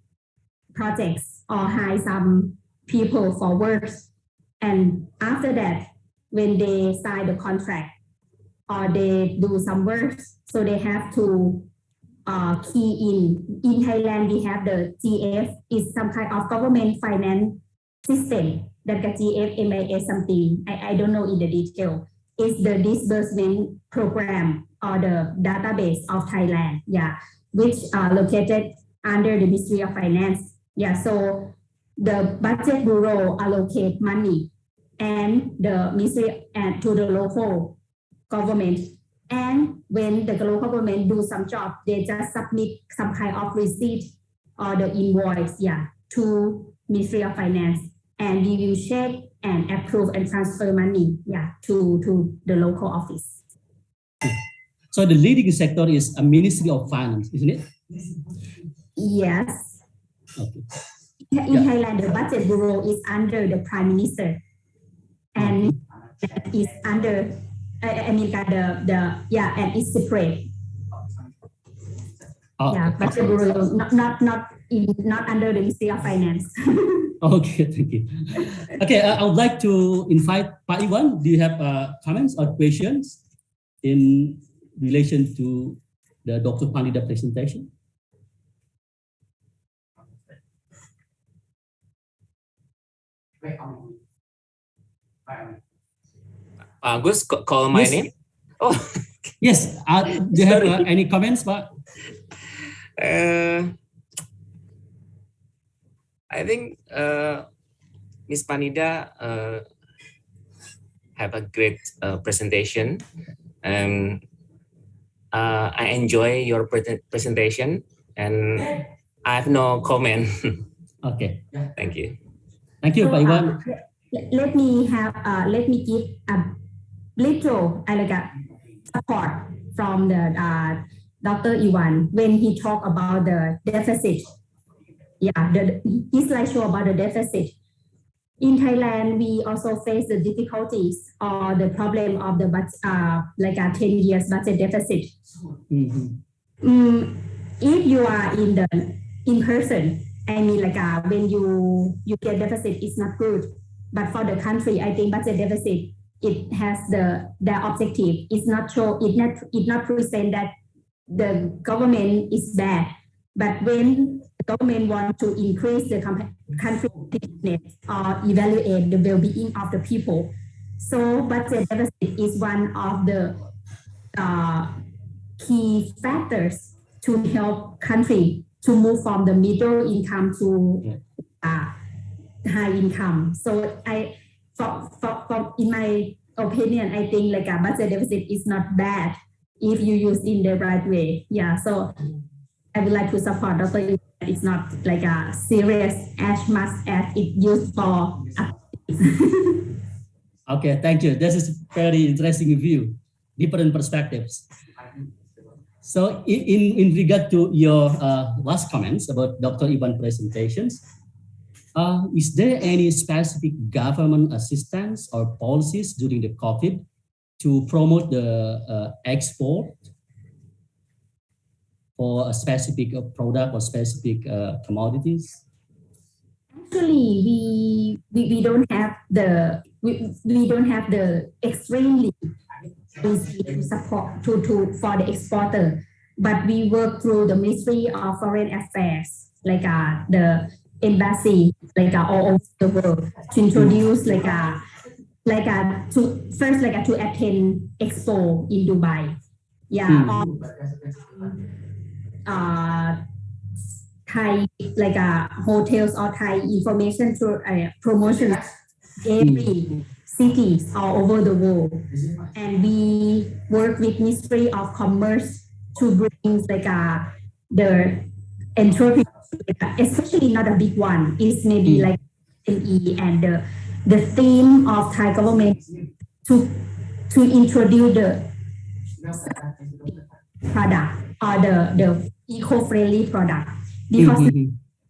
projects or hire some people for works. And after that, when they sign the contract or they do some work, so they have to key in Thailand. We have the GF, is some kind of government finance system, that the GF MIS something, I don't know in the detail. It's the disbursement program or the database of Thailand, which are located under the Ministry of Finance. So the budget bureau allocate money and the ministry and to the local government. And when the local government do some job, they just submit some kind of receipt or the invoice, to Ministry of Finance, and we will check and approve and transfer money, to the local office. So the leading sector is a Ministry of Finance, isn't it? Yes. Okay. In Thailand, the budget bureau is under the Prime Minister, and is under. And it's separate. Budget bureau, not under the Ministry of Finance. Okay, thank you. Okay, I would like to invite Pak Iwan. Do you have comments or questions in relation to the Dr. Phanida presentation? Agus, call my name. Oh, yes. Do you have any comments, Pak? I think Ms. Phanida have a great presentation. I enjoy your presentation, and I have no comment. Okay. Thank you. Thank you, Pak Iwan. Let me give a little support from the Dr. Iwan when he talked about the deficit. His slide show about the deficit. In Thailand, we also face the difficulties or the problem of the 10 years budget deficit. If you are in person, I mean when you get deficit, it's not good. But for the country, I think budget deficit, it has the objective. It's not show, it not present that the government is bad. But when the government wants to increase the country competitiveness or evaluate the well-being of the people, so budget deficit is one of the key factors to help country to move from the middle income to high income. So in my opinion, I think a budget deficit is not bad if you use in the right way. So I would like to support Dr. Iwan. It's not a serious as much as it used for. Okay, thank you. This is very interesting view, different perspectives. So in regard to your last comments about Dr. Iwan presentations, is there any specific government assistance or policies during the COVID to promote the export for a specific product or specific commodities? Actually, we don't have the extremely easy to support for the exporter, but we work through the Ministry of Foreign Affairs, the embassy, all over the world, to introduce like to attend expo in Dubai. Yeah, Thai hotels or Thai information to promotions every cities all over the world, and we work with Ministry of Commerce to bring the entrepreneurs, especially not a big one. It's maybe like SME, and the theme of Thai government to introduce the product or the eco-friendly product, because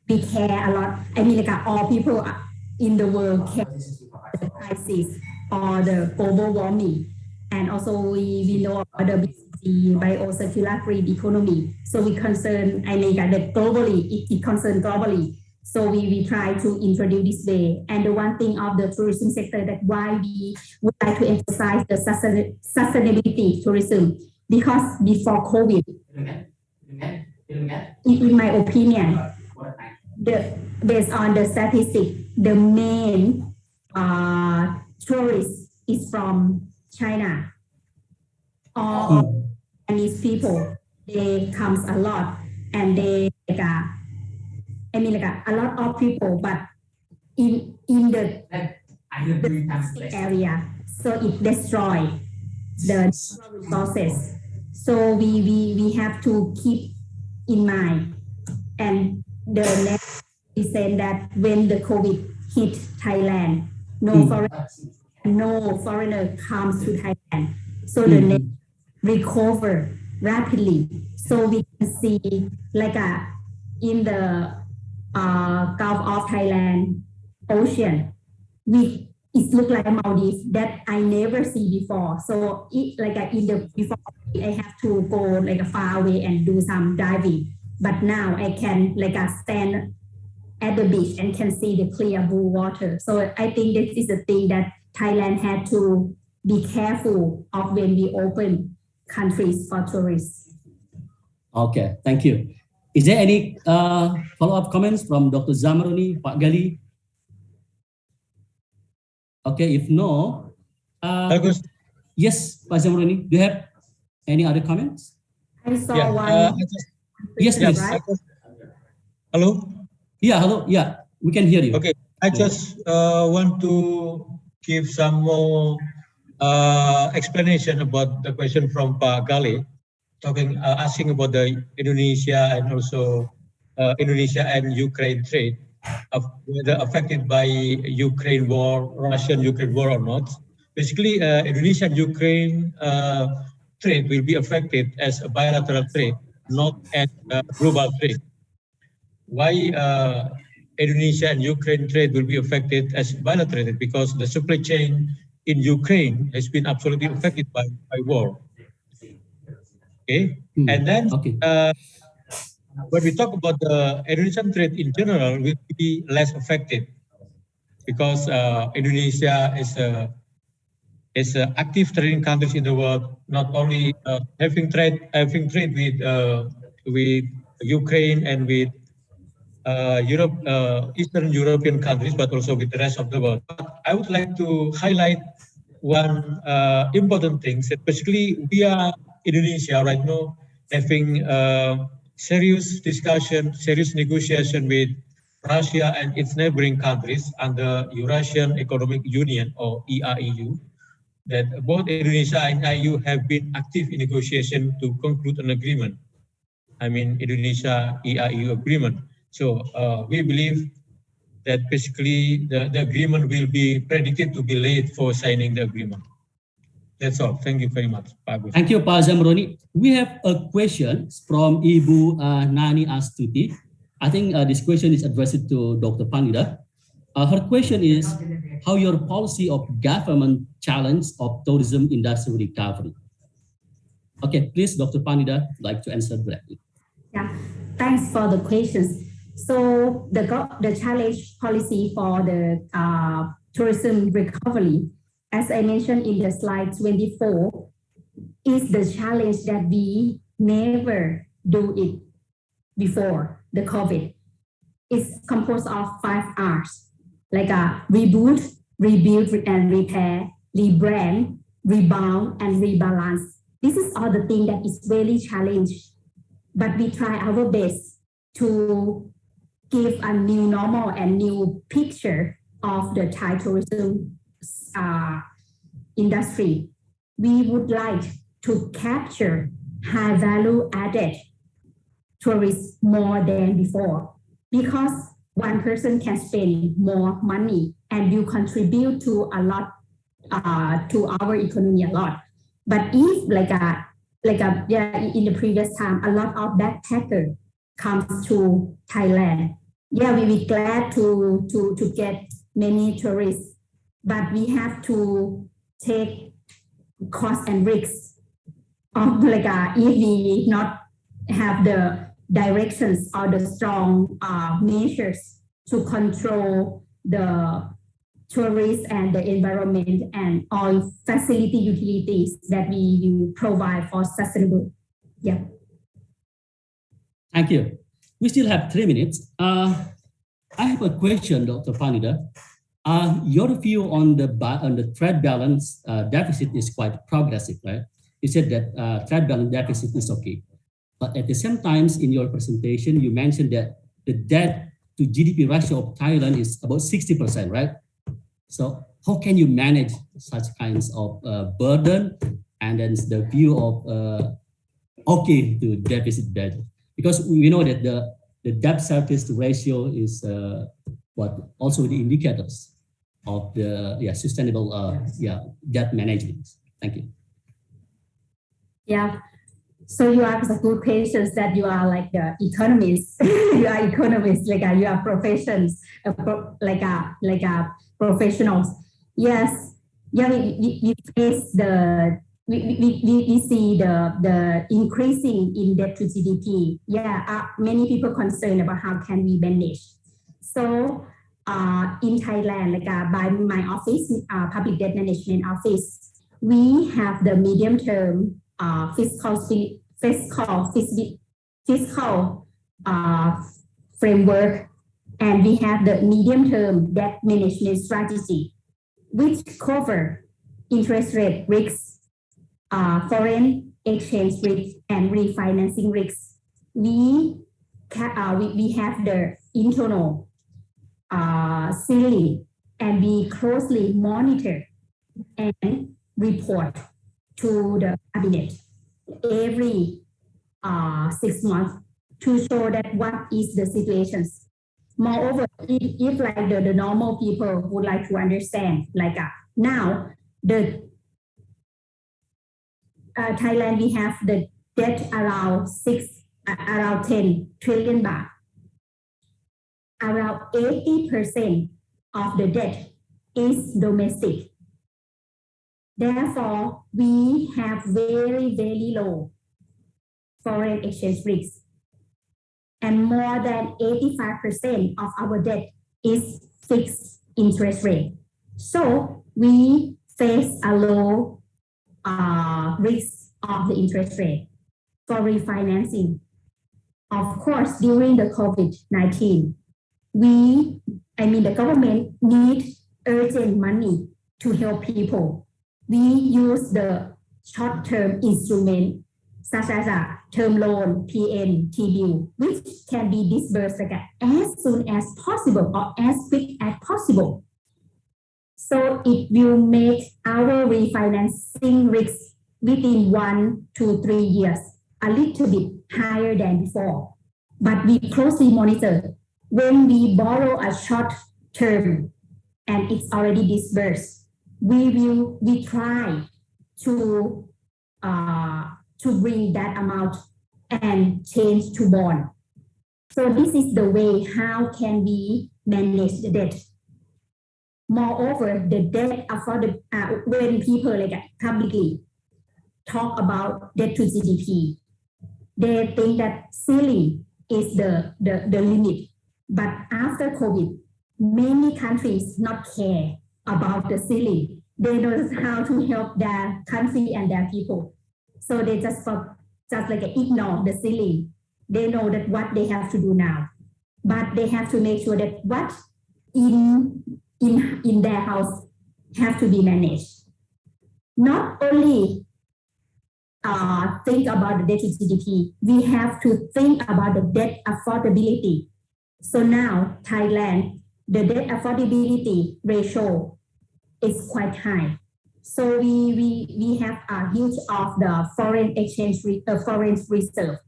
we care a lot. I mean, all people in the world care the crisis or the global warming, and also we know about the BCG, biocircular green economy. So we concern, I mean, that globally, it concerns globally. So we try to introduce this way. And the one thing of the tourism sector, that why we would like to emphasize the sustainability tourism, because before COVID, in my opinion, based on the statistics, the main tourists is from China. All Chinese people, they comes a lot, and they a lot of people, but in the area, so it destroy the resources. So we have to keep in mind. And the next is saying that when the COVID hit Thailand, no foreigner comes to Thailand. So the next recover rapidly. So we can see in the Gulf of Thailand ocean, it looks like Maldives that I never see before. So before I have to go far away and do some diving, but now I can stand at the beach and can see the clear blue water. So I think this is the thing that Thailand had to be careful of when we open countries for tourists. Okay, thank you. Is there any follow-up comments from Dr. Zamaroni, Pak Gali? Okay, if no, yes, Pak Zamaroni, do you have any other comments? I saw one. Yes, please. Hello? Yeah, hello. Yeah, we can hear you. Okay, I just want to give some more explanation about the question from Pak Gali, asking about the Indonesia and also Indonesia and Ukraine trade, whether affected by Ukraine war, Russian-Ukraine war or not. Basically, Indonesia and Ukraine trade will be affected as a bilateral trade, not as a global trade. Why Indonesia and Ukraine trade will be affected as bilateral trade? Because the supply chain in Ukraine has been absolutely affected by war. Okay, and then when we talk about the Indonesian trade in general, will be less affected because Indonesia is an active trading countries in the world, not only having trade with Ukraine and with Europe, Eastern European countries, but also with the rest of the world. But I would like to highlight one important thing, especially we are Indonesia right now having serious discussion, serious negotiation with Russia and its neighboring countries under Eurasian Economic Union or EREU, that both Indonesia and EU have been active in negotiation to conclude an agreement. I mean, Indonesia EREU agreement. So we believe that basically the agreement will be predicted to be late for signing the agreement. That's all. Thank you very much, Pak Agus. Thank you, Pak Zamaroni. We have a question from Ibu Nani Astuti. I think this question is addressed to Dr. Phanida. Her question is how your policy of government challenge of tourism industry recovery. Okay, please, Dr. Phanida, like to answer directly. Yeah, thanks for the questions. So the challenge policy for the tourism recovery, as I mentioned in the slide 24, is the challenge that we never do it before the COVID. It's composed of 5 R's, like reboot, rebuild and repair, rebrand, rebound, and rebalance. This is all the thing that is really challenging, but we try our best to give a new normal and new picture of the Thai tourism industry. We would like to capture high value added tourists more than before, because one person can spend more money and will contribute to a lot to our economy a lot. But if in the previous time, a lot of backpackers comes to Thailand. Yeah, we be glad to get many tourists, but we have to take cost and risks of if we not have the directions or the strong measures to control the tourists and the environment and all facility utilities that we will provide for sustainable. Yeah. Thank you. We still have 3 minutes. I have a question, Dr. Phanida. Your view on the trade balance deficit is quite progressive, right? You said that trade balance deficit is okay. But at the same time, in your presentation, you mentioned that the debt to GDP ratio of Thailand is about 60%, right? So how can you manage such kinds of burden? And then the view of okay to deficit debt, because we know that the debt service ratio is also the indicators of the sustainable debt management. Thank you. Yeah. So you ask a good questions that you are like the economist. You are economists, you are professions, professionals. Yes. Yeah. We face we see the increasing in debt to GDP. Yeah. Many people concerned about how can we manage. So in Thailand, by my office, Public Debt Management Office, we have the medium term fiscal framework, and we have the medium term debt management strategy, which cover interest rate risks, foreign exchange risks, and refinancing risks. We have the internal ceiling, and we closely monitor and report to the cabinet every 6 months to show that what is the situations. Moreover, if the normal people would like to understand, now the Thailand, we have the debt around 10 trillion baht. Around 80% of the debt is domestic. Therefore, we have very, very low foreign exchange risks. And more than 85% of our debt is fixed interest rate. So we face a low risk of the interest rate for refinancing. Of course, during the COVID-19, the government needs urgent money to help people. We use the short-term instrument such as a term loan, PN, T-bill, which can be disbursed as soon as possible or as quick as possible. So it will make our refinancing risk within 1 to 3 years a little bit higher than before. But we closely monitor when we borrow a short term and it's already disbursed. We try to bring that amount and change to bond. So this is the way how can we manage the debt. Moreover, the debt when people publicly talk about debt to GDP, they think that ceiling is the limit. But after COVID, many countries not care about the ceiling. They know how to help their country and their people. So they just ignore the ceiling. They know that what they have to do now, but they have to make sure that what in their house have to be managed. Not only think about the debt to GDP, we have to think about the debt affordability. So now Thailand, the debt affordability ratio is quite high. So we have a huge of the foreign exchange foreign reserve.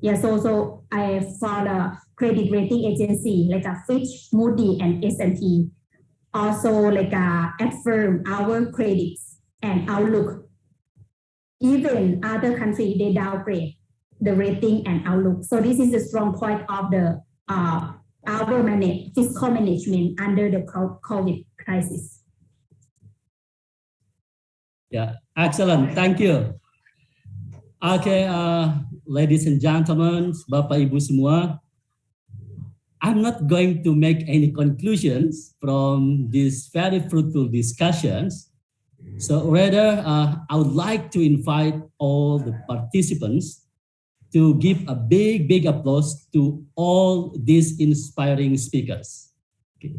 Yeah, so for the credit rating agency like a Fitch, Moody, and S&P, also like affirm our credits and outlook. Even other countries, they downgrade the rating and outlook. So this is a strong point of the our fiscal management under the COVID crisis. Yeah, excellent. Thank you. Okay, ladies and gentlemen, Bapak Ibu semua, I'm not going to make any conclusions from these very fruitful discussions. So rather, I would like to invite all the participants to give a big applause to all these inspiring speakers. Okay.